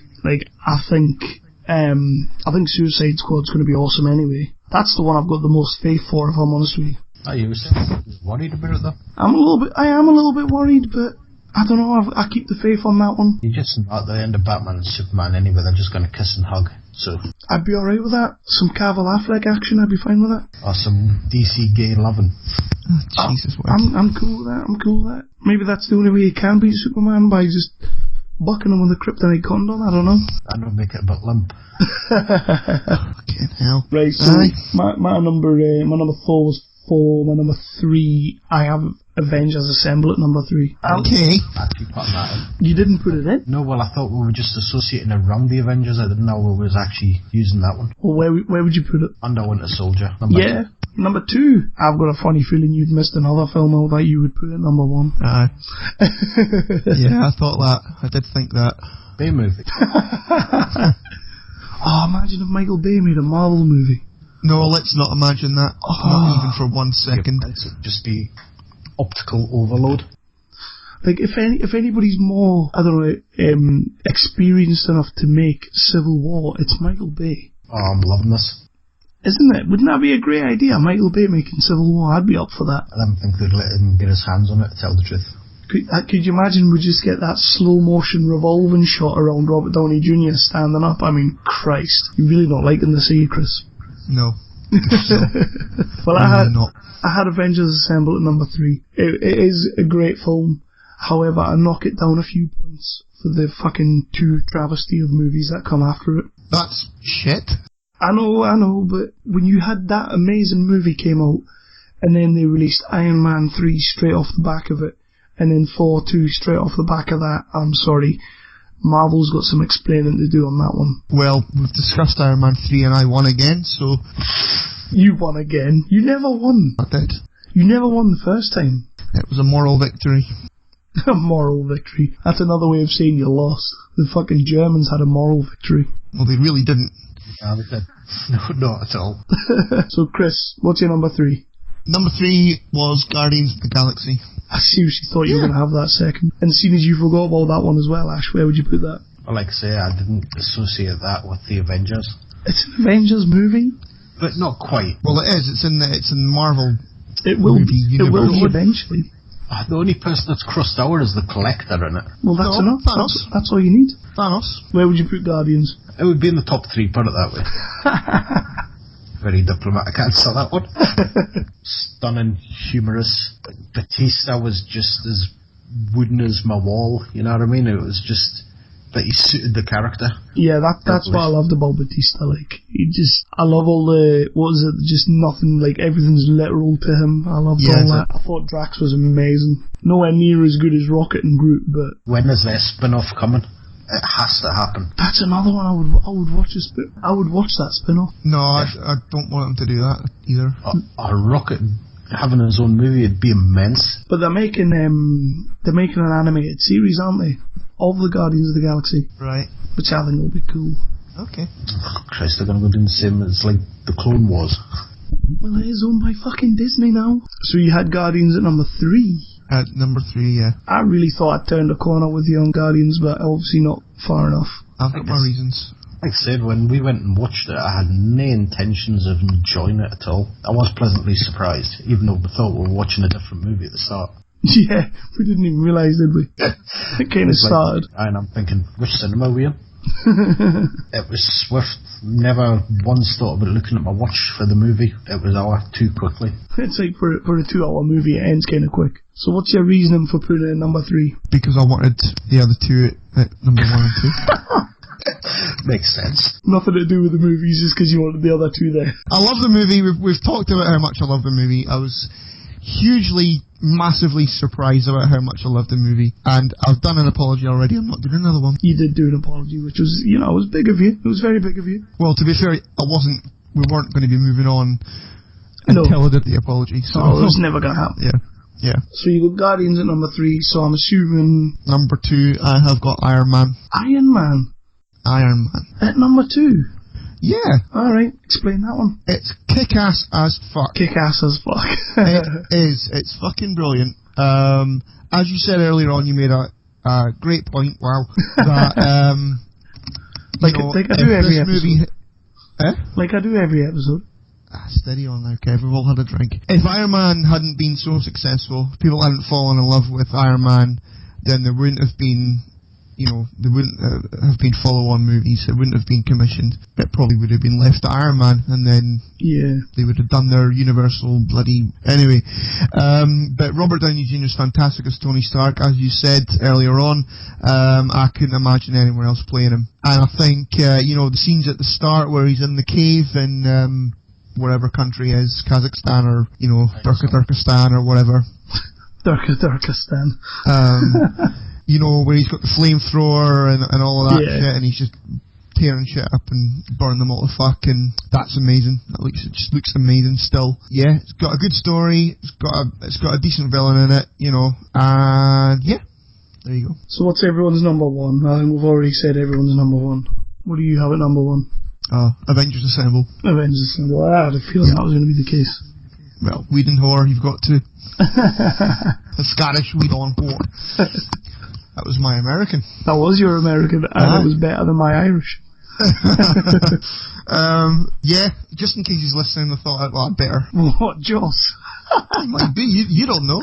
I think Suicide Squad's going to be awesome anyway. That's the one I've got the most faith for, if I'm honest with you. Are you worried about it, though? I am a little bit worried, but I don't know, I keep the faith on that one. You're just not at the end of Batman and Superman anyway, they're just going to kiss and hug, so... I'd be alright with that. Some Cavill Affleck action, I'd be fine with that. Or some DC gay loving. Oh, Jesus, I'm cool with that, Maybe that's the only way you can beat Superman, by just bucking him with a kryptonite condom, I don't know. That would make it a bit limp. Fucking hell. Right, so my number 4 was 4, my number 3, I have Avengers Assemble at number 3. Okay. Actually putting that in. You didn't put it in? No, well, I thought we were just associating it around the Avengers. I didn't know we was actually using that one. Well, where would you put it? Under Winter Soldier. Number 2. I've got a funny feeling you've missed another film that you would put at number 1. Yeah, I thought that. I did think that. Bay movie. Oh, imagine if Micheal Bay made a Marvel movie. No, let's not imagine that. Not even for 1 second. It'd just be optical overload. If anybody's more, I don't know, experienced enough to make Civil War, it's Micheal Bay. Oh, I'm loving this. Isn't it? Wouldn't that be a great idea? Micheal Bay making Civil War, I'd be up for that. I don't think they'd let him get his hands on it, to tell the truth. Could you imagine we just get that slow motion revolving shot around Robert Downey Jr. standing up? I mean, Christ. You're really not liking to see, Chris. No. Well, I had Avengers Assemble at number 3. It is a great film. However, I knock it down a few points for the fucking 2 travesty of movies that come after it. That's shit. I know, but when you had that amazing movie came out, and then they released Iron Man 3 straight off the back of it, and then Thor 2 straight off the back of that, I'm sorry, Marvel's got some explaining to do on that one. Well, we've discussed Iron Man 3 and I won again, so... You won again. You never won. I did. You never won the first time. It was a moral victory. A moral victory. That's another way of saying you lost. The fucking Germans had a moral victory. Well, they really didn't. Yeah, they did. No, not at all. So, Chris, what's your number 3? Number 3 was Guardians of the Galaxy. I seriously thought you were going to have that second. And seeing as you forgot about that one as well, Ash, where would you put that? Well, like I say, I didn't associate that with the Avengers. It's an Avengers movie? But not quite. Well, it is. It's in Marvel. It will movie be. universe. It will be eventually. The only person that's crossed over is the Collector in it. Well, that's No, enough. Thanos. That's all you need. Thanos. Where would you put Guardians? It would be in the top 3, put it that way. Very diplomatic answer, that one. Stunning, humorous. Batista was just as wooden as my wall, you know what I mean? It was just that he suited the character. Yeah, that's what I loved about Batista. Like, I love all the, just nothing, like, everything's literal to him. I loved all that. I thought Drax was amazing. Nowhere near as good as Rocket and Groot, but... When is their spin-off coming? It has to happen. That's another one I would watch. I would watch that spin-off. No, I don't want them to do that either. A Rocket having his own movie, it'd be immense. But they're making an animated series, aren't they? Of the Guardians of the Galaxy. Right. Which I think will be cool. Okay. Oh, Christ, they're going to go doing the same as like the Clone Wars. Well, it is owned by fucking Disney now. So you had Guardians at number 3. At number 3, yeah. I really thought I'd turned a corner with you on Guardians, but obviously not far enough. I've got my reasons. Like I said, when we went and watched it, I had no intentions of enjoying it at all. I was pleasantly surprised, even though we thought we were watching a different movie at the start. Yeah, we didn't even realise, did we? It kind of started. And I'm thinking, which cinema were you in? It was swift. Never once thought about looking at my watch for the movie. It was too quickly. It's like for a 2-hour movie, it ends kind of quick. So what's your reasoning for putting it at number 3? Because I wanted the other 2 at number 1 and 2. Makes sense. Nothing to do with the movies, just because you wanted the other 2 there. I love the movie. We've talked about how much I love the movie. I was hugely, massively surprised about how much I loved the movie. And I've done an apology already. I'm not doing another one. You did do an apology, which was, it was big of you. It was very big of you. Well, to be fair, we weren't going to be moving on until I did the apology. So it was never going to happen. Yeah. So you got Guardians at number 3, so I'm assuming... Number 2, I have got Iron Man. Iron Man? At number 2? Yeah. Alright, explain that one. It's kick-ass as fuck. Kick-ass as fuck. It is. It's fucking brilliant. As you said earlier on, you made a great point, wow, that, like I do every episode. Like I do every episode. Steady on now, Kev, we've all had a drink. If Iron Man hadn't been so successful, people hadn't fallen in love with Iron Man, then there wouldn't have been... there wouldn't have been follow-on movies. It wouldn't have been commissioned. It probably would have been left to Iron Man, and then they would have done their Universal bloody... Anyway, but Robert Downey Jr. is fantastic as Tony Stark, as you said earlier on. I couldn't imagine anyone else playing him. And I think, the scenes at the start where he's in the cave in wherever country is, Kazakhstan or, Turkestan or whatever. Turkestan. Where he's got the flamethrower and all of that shit, and he's just tearing shit up and burning them all to fuck, and that's amazing. It just looks amazing still. Yeah, it's got a good story, it's got a decent villain in it, and yeah, there you go. So what's everyone's number 1? I think we've already said everyone's number 1. What do you have at number 1? Avengers Assemble. Avengers Assemble. I had a feeling that was going to be the case. Well, weed and whore, you've got to. A Scottish weed on whore. That was my American. That was your American, and it was better than my Irish. Yeah, just in case he's listening, I thought I'd better. What, Joss? It might be, you don't know.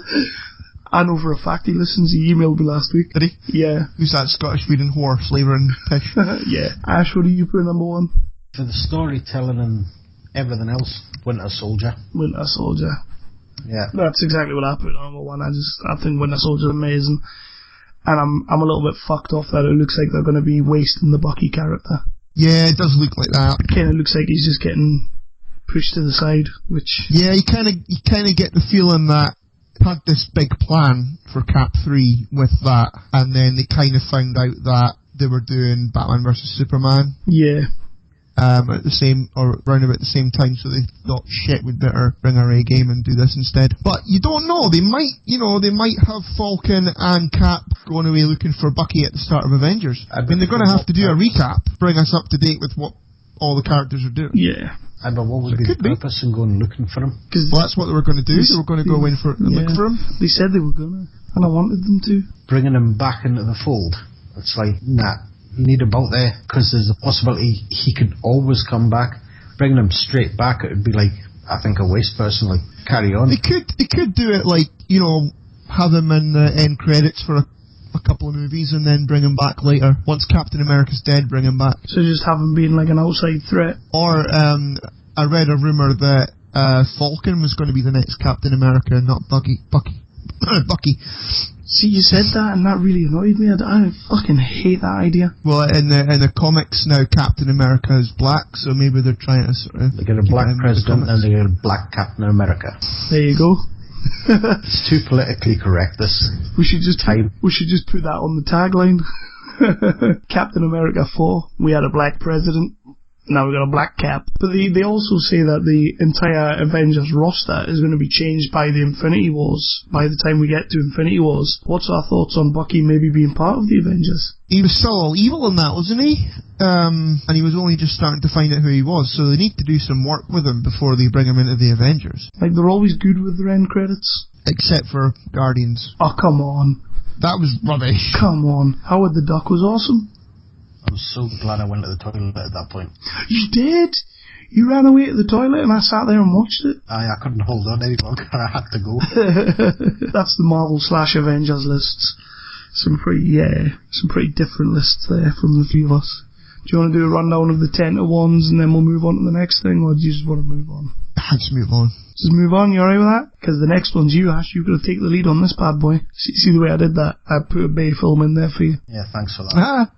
I know for a fact he listens. He emailed me last week. Did he? Yeah. Who's that Scottish weed and whore, slaver and pish? Yeah. Ash, what do you put number 1? For the storytelling and everything else, Winter Soldier. Winter Soldier. Yeah. That's exactly what I put number 1. I think Winter Soldier's amazing. And I'm a little bit fucked off that it looks like they're going to be wasting the Bucky character. Yeah, it does look like that. It kind of looks like he's just getting pushed to the side, which... Yeah, you kind of get the feeling that had this big plan for Cap 3 with that, and then they kind of found out that they were doing Batman vs Superman. Yeah. At the same, or around about the same time, so they thought, shit, we'd better bring our A game and do this instead. But you don't know, they might have Falcon and Cap going away looking for Bucky at the start of Avengers. I mean, they're going to have to do a recap, bring us up to date with what all the characters are doing. Yeah. But what would be the purpose in going looking for him? Well, that's what they were going to do. They were going to go in for look for him. They said they were going to, and I wanted them to. Bringing him back into the fold, it's like, nah. You need him out there, because there's a possibility he could always come back. Bringing him straight back, it would be like, I think, a waste personally. Carry on. They could do it like, have him in the end credits for a couple of movies and then bring him back later. Once Captain America's dead, bring him back. So just have him being like an outside threat. Or, I read a rumour that Falcon was going to be the next Captain America, not Bucky. Bucky. See, you said that, and that really annoyed me. I fucking hate that idea. Well, in the comics now, Captain America is black, so maybe they're trying to sort of... They get a black president and they get a black Captain America. There you go. It's too politically correct, this. We should just put that on the tagline. Captain America 4, we had a black president. Now we've got a black cap. But they also say that the entire Avengers roster is going to be changed by the Infinity Wars, by the time we get to Infinity Wars. What's our thoughts on Bucky maybe being part of the Avengers? He was still all evil in that, wasn't he? And he was only just starting to find out who he was, so they need to do some work with him before they bring him into the Avengers. Like, they're always good with their end credits. Except for Guardians. Oh, come on. That was rubbish. Come on. Howard the Duck was awesome. I'm so glad I went to the toilet at that point. You did? You ran away to the toilet and I sat there and watched it? I couldn't hold on any longer. I had to go. That's the Marvel/Avengers lists. Some pretty different lists there from the three of us. Do you want to do a rundown of the 10 ones and then we'll move on to the next thing, or do you just want to move on? Let's move on. Just move on, you alright with that? Because the next one's you, Ash. You've got to take the lead on this bad boy. See the way I did that? I put a Bay film in there for you. Yeah, thanks for that.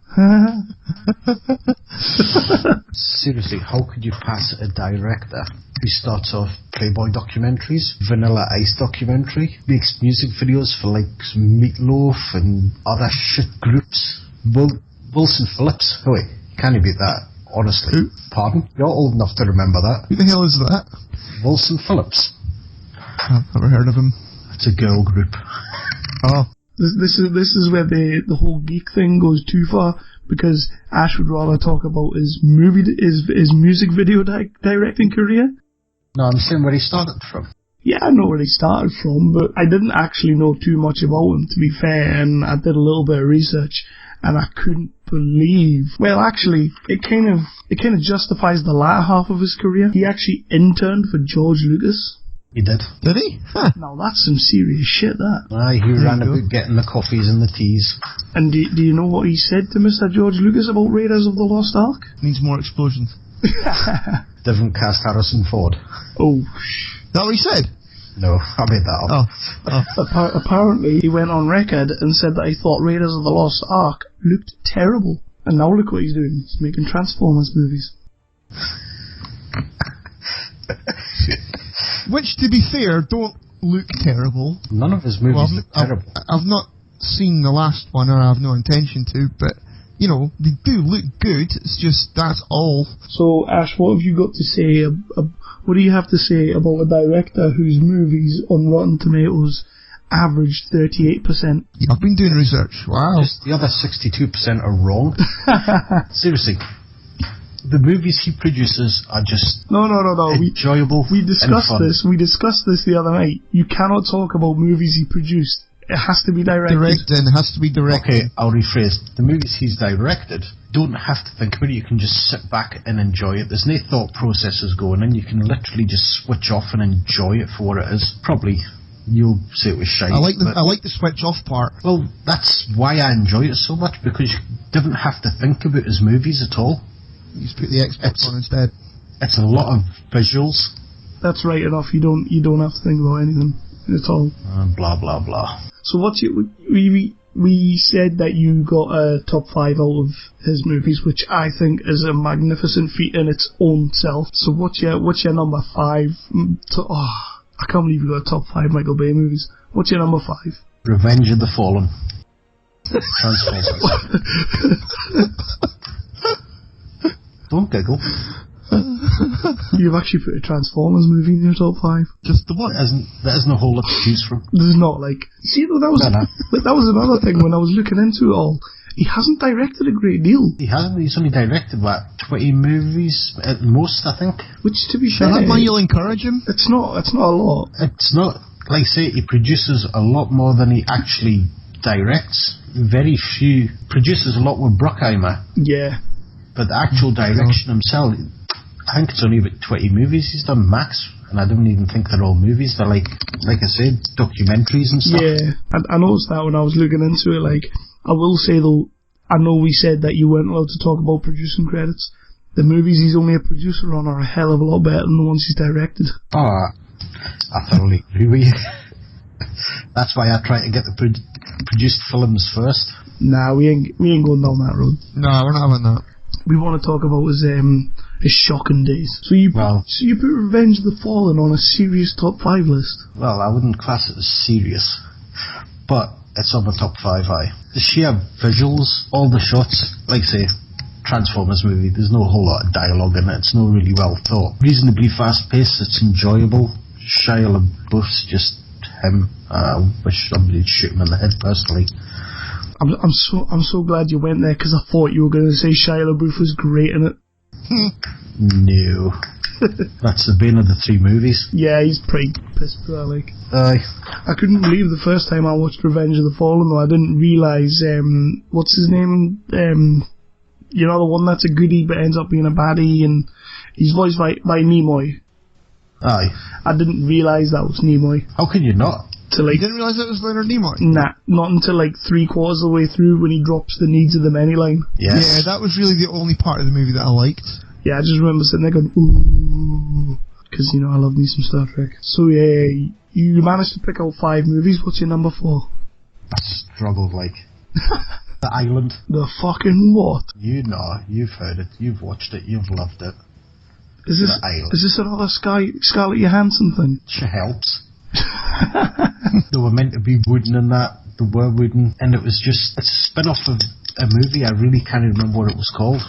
Seriously, how could you pass a director who starts off Playboy documentaries, Vanilla Ice documentary, makes music videos for like Meatloaf and other shit groups? Wilson Phillips. Oh wait, can you beat that? Honestly. Who? Pardon? You're old enough to remember that. Who the hell is that? Wilson Phillips. I've never heard of him. It's a girl group. Oh. This is where the whole geek thing goes too far, because Ash would rather talk about his music video directing career. No, I'm saying where he started from. Yeah, I know where he started from, but I didn't actually know too much about him, to be fair, and I did a little bit of research, and I couldn't believe... Well, actually, it kind of justifies the latter half of his career. He actually interned for George Lucas. He did. Did he? Huh. Now, that's some serious shit, that. Aye, he ran about getting the coffees and the teas. And do you know what he said to Mr. George Lucas about Raiders of the Lost Ark? Needs more explosions. Different cast Harrison Ford. Oh, Is that what he said? No, I made that up. Oh. Apparently, he went on record and said that he thought Raiders of the Lost Ark looked terrible. And now look what he's doing. He's making Transformers movies. Which, to be fair, don't look terrible. None of his movies look terrible. I've not seen the last one, or I have no intention to, but, they do look good. It's just, that's all. So, Ash, what have you got to say? What do you have to say about a director whose movies on Rotten Tomatoes averaged 38%? Yeah, I've been doing research. Wow. Just the other 62% are wrong. Seriously. The movies he produces are just no. enjoyable. We discussed this. We discussed this the other night. You cannot talk about movies he produced. It has to be directed. It has to be directed. Okay, I'll rephrase. The movies he's directed, don't have to think about it. You can just sit back and enjoy it. There's no thought processes going in. You can literally just switch off and enjoy it for what it is. Probably you'll say it was shite. I like the switch off part. Well, that's why I enjoy it so much, because you didn't have to think about his movies at all. You just put the Xbox on instead. It's a lot of visuals. That's right enough. You don't have to think about anything at all. Blah blah blah. So what's your... We we said that you got a top 5 out of his movies, which I think is a magnificent feat in its own self. So what's your number 5? I can't believe you got a top 5 Micheal Bay movies. What's your number 5? Revenge of the Fallen. Transformers. Don't giggle. You've actually put a Transformers movie in your top 5. Just the one. There isn't a whole lot to choose from. There's not, like... See, though, that was another thing when I was looking into it all. He hasn't directed a great deal. He hasn't. He's only directed, 20 movies at most, I think. Which, to be fair... That why you'll encourage him? It's not a lot. It's not... Like I say, he produces a lot more than he actually directs. Very few... Produces a lot with Bruckheimer. Yeah. But the actual direction himself... I think it's only about 20 movies he's done, max. And I don't even think they're all movies. They're like I said, documentaries and stuff. Yeah, I noticed that when I was looking into it. Like, I will say though, I know we said that you weren't allowed to talk about producing credits. The movies he's only a producer on are a hell of a lot better than the ones he's directed. Oh, I thoroughly agree with you. That's why I try to get the produced films first. Nah, we ain't going down that road. No, we're not having that. We want to talk about his shocking days. So you put Revenge of the Fallen on a serious top 5 list? Well, I wouldn't class it as serious, but it's on the top 5 high. The sheer visuals, all the shots, like say, Transformers movie, there's no whole lot of dialogue in it, it's not really well thought. Reasonably fast paced, it's enjoyable. Shia LaBeouf's just him. I wish somebody'd shoot him in the head personally. I'm so glad you went there, because I thought you were going to say Shia LaBeouf was great in it. No. That's the bane of the 3 movies. Yeah, he's pretty pissed for that, like. Aye. I couldn't believe the first time I watched Revenge of the Fallen, though. I didn't realise, what's his name? You know, the one that's a goodie but ends up being a baddie, and he's voiced by Nimoy. Aye. I didn't realise that was Nimoy. How can you not? You didn't realise it was Leonard Nimoy? Nah, not until like 3/4 of the way through when he drops the needs of the many line. Yes. Yeah, that was really the only part of the movie that I liked. Yeah, I just remember sitting there going, ooh, because, you know, I love me some Star Trek. So yeah, you managed to pick out 5 movies. What's your number 4? I struggled, like. The Island. The fucking what? You know, you've heard it, you've watched it, you've loved it. Is this another Scarlett Johansson thing? She helps. They were meant to be wooden in that. They were wooden, and it was just it's a spin-off of a movie. I really can't remember what it was called.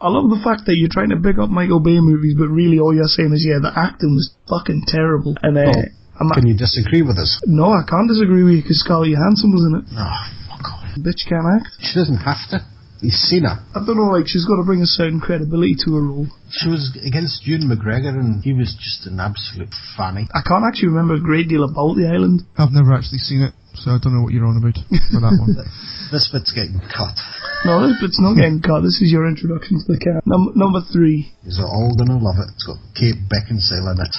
I love the fact that you're trying to big up Micheal Bay movies, but really all you're saying is, yeah, the acting was fucking terrible. And can you disagree with us? No, I can't disagree with you, because Scarlett Johansson was in it. Oh, fuck off. Bitch can't act. She doesn't have to. He's seen her. I don't know, like, she's got to bring a certain credibility to her role. She was against Ewan McGregor, and he was just an absolute fanny. I can't actually remember a great deal about The Island. I've never actually seen it, so I don't know what you're on about for that one. This bit's getting cut. No, this bit's not getting cut. This is your introduction to the cat. Number 3. You're all gonna love it. It's got Kate Beckinsale in it.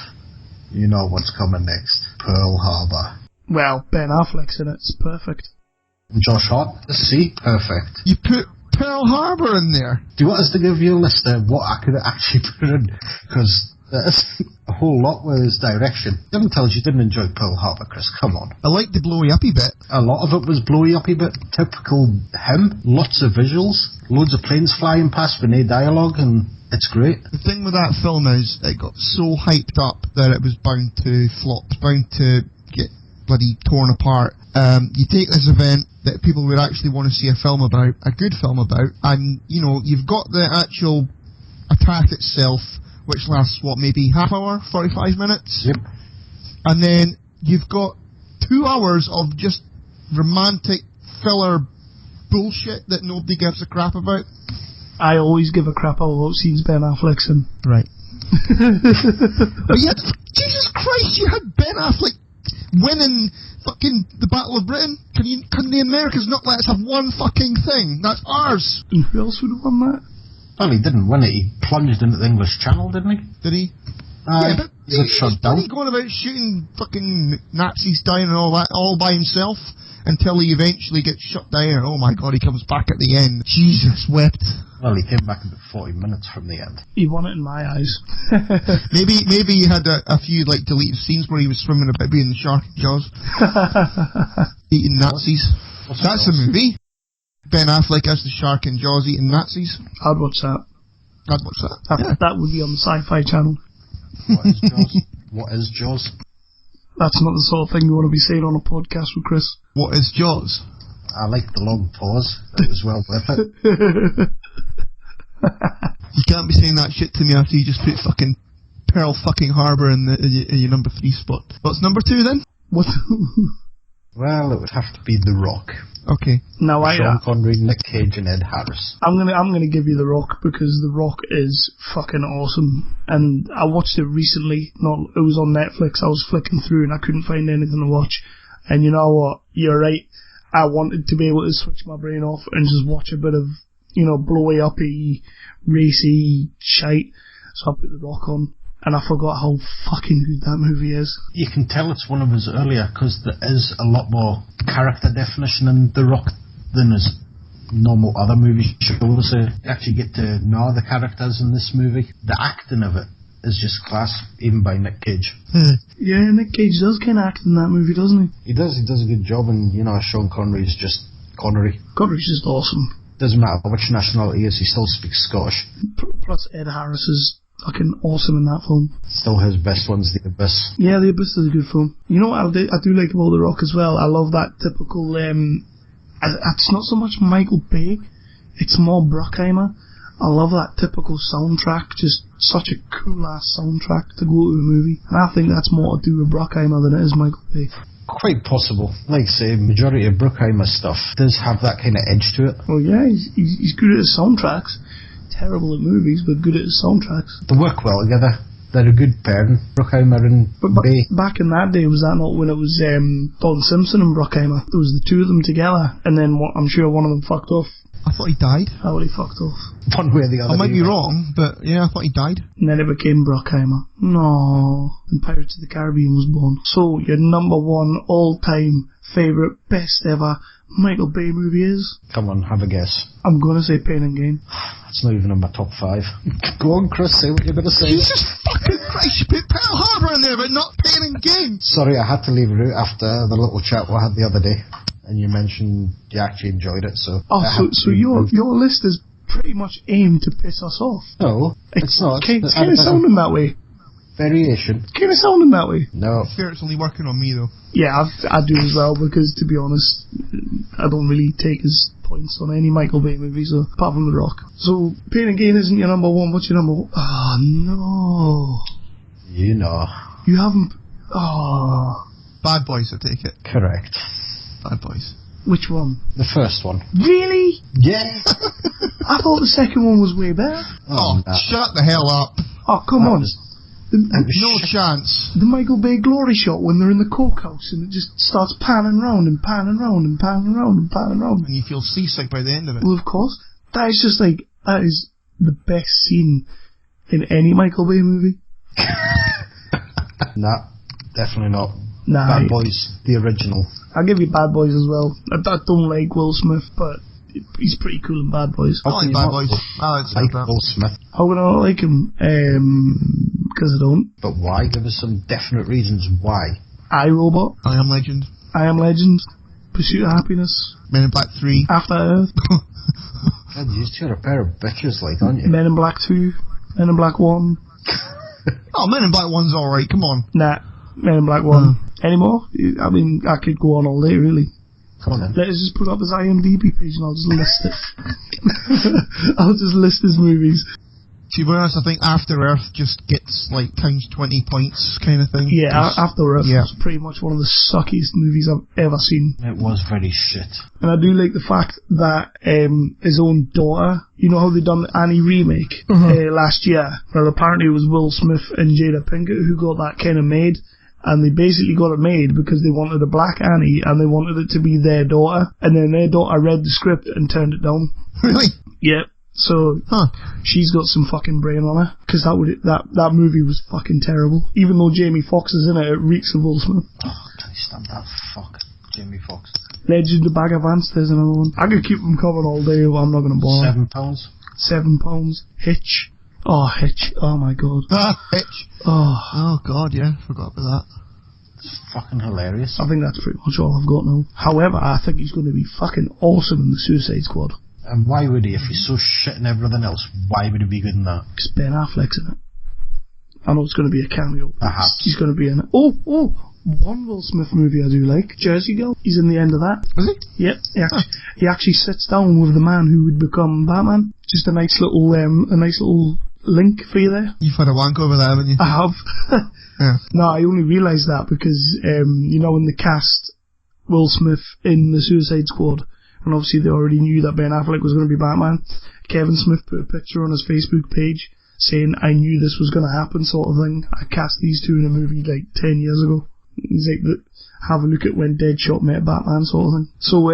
You know what's coming next. Pearl Harbor. Well, Ben Affleck's in it. It's perfect. And Josh Hart. See? Perfect. You put Pearl Harbor in there. Do you want us to give you a list of what I could actually put in? Because there's a whole lot with his direction. You haven't told us you didn't enjoy Pearl Harbor, Chris. Come on. I liked the blowy-uppy bit. A lot of it was blowy-uppy bit. Typical him. Lots of visuals. Loads of planes flying past with no dialogue, and it's great. The thing with that film is it got so hyped up that it was bound to flop. Bound to get bloody torn apart. You take this event that people would actually want to see a film about, a good film about, and, you know, you've got the actual attack itself, which lasts, what, maybe half hour, 45 minutes? Yep. And then you've got 2 hours of just romantic filler bullshit that nobody gives a crap about. I always give a crap about scenes Ben Affleck's in. Right. But you had, Jesus Christ, you had Ben Affleck winning fucking the Battle of Britain. Can the Americans not let us have one fucking thing? That's ours. And who else would have won that? Well, he didn't win it. He plunged into the English Channel, didn't he? Did he? Yeah, but he got shot down. He going about shooting fucking Nazis down and all that, all by himself, until he eventually gets shot down, and oh my god, he comes back at the end. Jesus wept. Well, he came back about 40 minutes from the end. He won it in my eyes. maybe he had a few like deleted scenes where he was swimming about being the shark in Jaws. eating Nazis. That's a movie. Ben Affleck as the shark in Jaws eating Nazis. I'd watch that. I'd watch that. That would be on the Sci-Fi Channel. What is Jaws? What is Jaws? That's not the sort of thing you want to be saying on a podcast with Chris. What is Jaws? I like the long pause. It was well worth it. You can't be saying that shit to me after you just put fucking Pearl fucking Harbor in your number 3 spot. What's number 2 then? What? Well, it would have to be The Rock. Okay. Now Sean Connery, Nick Cage, and Ed Harris. I'm gonna give you The Rock because The Rock is fucking awesome. And I watched it recently. It was on Netflix. I was flicking through and I couldn't find anything to watch. And you know what? You're right. I wanted to be able to switch my brain off and just watch a bit of, blowy uppy, racy shite. So I put The Rock on. And I forgot how fucking good that movie is. You can tell it's one of his earlier, because there is a lot more character definition in The Rock than his normal other movie shows. So you actually get to know the characters in this movie. The acting of it is just class, even by Nick Cage. Yeah, Nick Cage does kind of act in that movie, doesn't he? He does a good job, and Sean Connery's just Connery. Connery's just awesome. Doesn't matter which nationality he is, he still speaks Scottish. Plus Ed Harris is fucking awesome in that film. Still his best one's The Abyss. Yeah, The Abyss is a good film. You know what I do like about The Rock as well? I love that typical, it's not so much Michael Bay, it's more Bruckheimer. I love that typical soundtrack, just such a cool ass soundtrack to go to a movie. And I think that's more to do with Bruckheimer than it is Michael Bay. Quite possible. Like I say, majority of Bruckheimer stuff does have that kind of edge to it. Oh yeah, he's good at his soundtracks. Terrible at movies, but good at his soundtracks. They work well together. They're a good pairing, Bruckheimer and Bay. Back in that day, was that not when it was Don Simpson and Bruckheimer? There was the two of them together, and then I'm sure one of them fucked off. I thought he died. How would he fucked off? One way or the other. I might be wrong, but yeah, I thought he died. And then it became Bruckheimer. No. And Pirates of the Caribbean was born. So, your number 1 all-time favourite, best ever Michael Bay movie is? Come on, have a guess. I'm gonna say Pain and Gain. It's not even in my top 5. Go on, Chris, say what you're gonna say. Jesus fucking Christ, you put Pearl Harbor in there, but not Pain and Gain. Sorry, I had to leave it out after the little chat we had the other day. And you mentioned you actually enjoyed it, so... Oh, so your list is pretty much aimed to piss us off? No, it's not. It's kind of sounding that way. Variation. Kind of sounding that way. No. It's only working on me, though. Yeah, I do as well, because, to be honest, I don't really take his points on any Michael Bay movie, so, apart from The Rock. So, Pain and Gain isn't your number 1, what's your number 1? Oh, no. You know. You haven't... Oh. Bad Boys, I take it. Correct. Bad Boys. Which one? The first one. Really? Yeah. I thought the second one was way better. Oh, shut the hell up. Oh, come on. No chance. The Michael Bay glory shot when they're in the coke house and it just starts panning round and panning round and panning round and panning round. And you feel seasick by the end of it. Well, of course. That is just like, that is the best scene in any Michael Bay movie. Nah, definitely not. Nah. Bad Boys, the original. I'll give you Bad Boys as well. I don't like Will Smith, but he's pretty cool in Bad Boys. I like Bad Boys. I like Will Smith. How would I not like him? Because I don't. But why? Give us some definite reasons why. iRobot. I Am Legend. I Am Legend. Pursuit of Happiness. Men in Black 3. After Earth. God, you're a pair of bitches, like, aren't you? Men in Black 2. Men in Black 1. Oh, Men in Black 1's alright, come on. Nah, Men in Black 1. Any more? I mean, I could go on all day, really. Come on then. Let us just put up his IMDb page and I'll just list it. I'll just list his movies. To be honest, I think After Earth just gets like times 20 points kind of thing. Yeah, After Earth was pretty much one of the suckiest movies I've ever seen. It was very shit. And I do like the fact that his own daughter, you know how they done the Annie remake last year? Well, apparently it was Will Smith and Jada Pinkett who got that kind of made. And they basically got it made because they wanted a black Annie and they wanted it to be their daughter. And then their daughter read the script and turned it down. Really? Yep. So, she's got some fucking brain on her. Because that movie was fucking terrible. Even though Jamie Foxx is in it, it reeks of Will Smith. Oh, can you stand that fuck, Jamie Foxx? Legend of Bag of Ants, there's another one. I could keep them covered all day, but I'm not going to bother. £7? £7. Hitch. Oh, Hitch. Oh my god. Hitch. Oh. Oh god, yeah, forgot about that. It's fucking hilarious. I think that's pretty much all I've got now. However, I think he's going to be fucking awesome in the Suicide Squad. And why would he? If he's so shit in everything else, why would he be good in that? Because Ben Affleck's in it. I know it's going to be a cameo. Perhaps. He's going to be in it. Oh, one Will Smith movie I do like, Jersey Girl. He's in the end of that. Was he? Yep. He actually sits down with the man who would become Batman. Just a nice little link for you there. You've had a wank over that, haven't you? I have. Yeah. No, I only realised that because, in the cast Will Smith in the Suicide Squad, and obviously they already knew that Ben Affleck was going to be Batman. Kevin Smith put a picture on his Facebook page saying, I knew this was going to happen, sort of thing. I cast these two in a movie like 10 years ago. He's like, have a look at when Deadshot met Batman, sort of thing. So,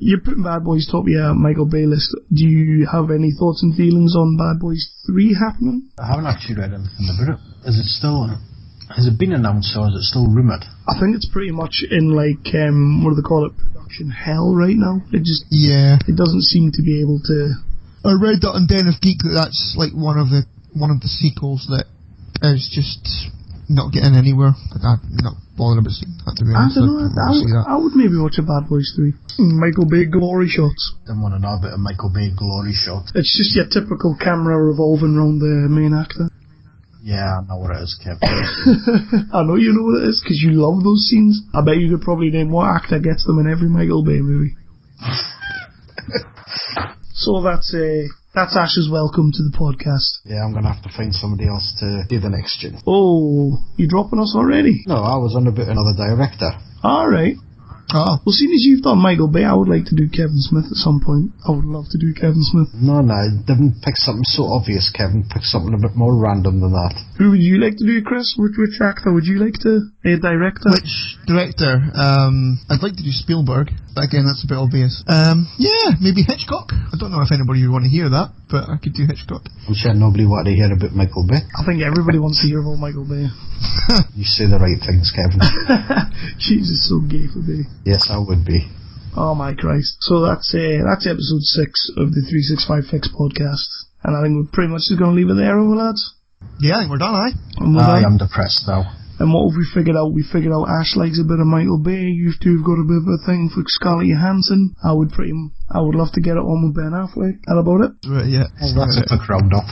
you're putting Bad Boys top of your Micheal Bay list. Do you have any thoughts and feelings on Bad Boys 3 happening? I haven't actually read anything about it. Has it been announced or is it still rumoured? I think it's pretty much in what do they call it, production hell right now. It doesn't seem to be able to. I read that on Den of Geek that's like one of the sequels that is just not getting anywhere. I'm not bothered about seeing that, to be honest. I don't know. I would maybe watch a Bad Boys 3. Micheal Bay glory shots. Didn't want to know about a Micheal Bay glory shot. It's just your typical camera revolving around the main actor. Yeah, I know what it is, Kev. I know you know what it is, because you love those scenes. I bet you could probably name what actor gets them in every Micheal Bay movie. So that's Ash's welcome to the podcast. Yeah, I'm going to have to find somebody else to do the next tune. Oh, you dropping us already? No, I was on about another director. Alright. Oh. Well, seeing as you've done Micheal Bay, I would like to do Kevin Smith at some point. I would love to do Kevin Smith. No, didn't pick something so obvious, Kevin. Pick something a bit more random than that. Who would you like to do, Chris? Which actor would you like to director? Which director? I'd like to do Spielberg, but again, that's a bit obvious. Yeah, maybe Hitchcock. I don't know if anybody would want to hear that, but I could do Hitchcock. I'm sure nobody wanted to hear about Micheal Bay. I think everybody wants to hear about Micheal Bay. You say the right things, Kevin. Jesus, so gay for Bay. Yes, I would be. Oh my Christ. So that's episode 6 of the 365Flicks podcast. And I think we're pretty much just going to leave it there, lads. Yeah, I think we're done, aye? I am depressed now. And what have we figured out? We figured out Ash likes a bit of Micheal Bay. You two have got a bit of a thing for Scarlett Johansson. I would love to get it on with Ben Affleck. That about it? Right, yeah. Well, that's a quick round up.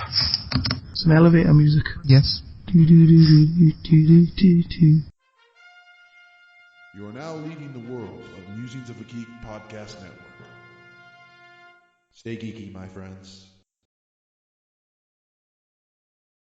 Some elevator music. Yes. You are now leading the world of Musings of a Geek podcast network. Stay geeky, my friends.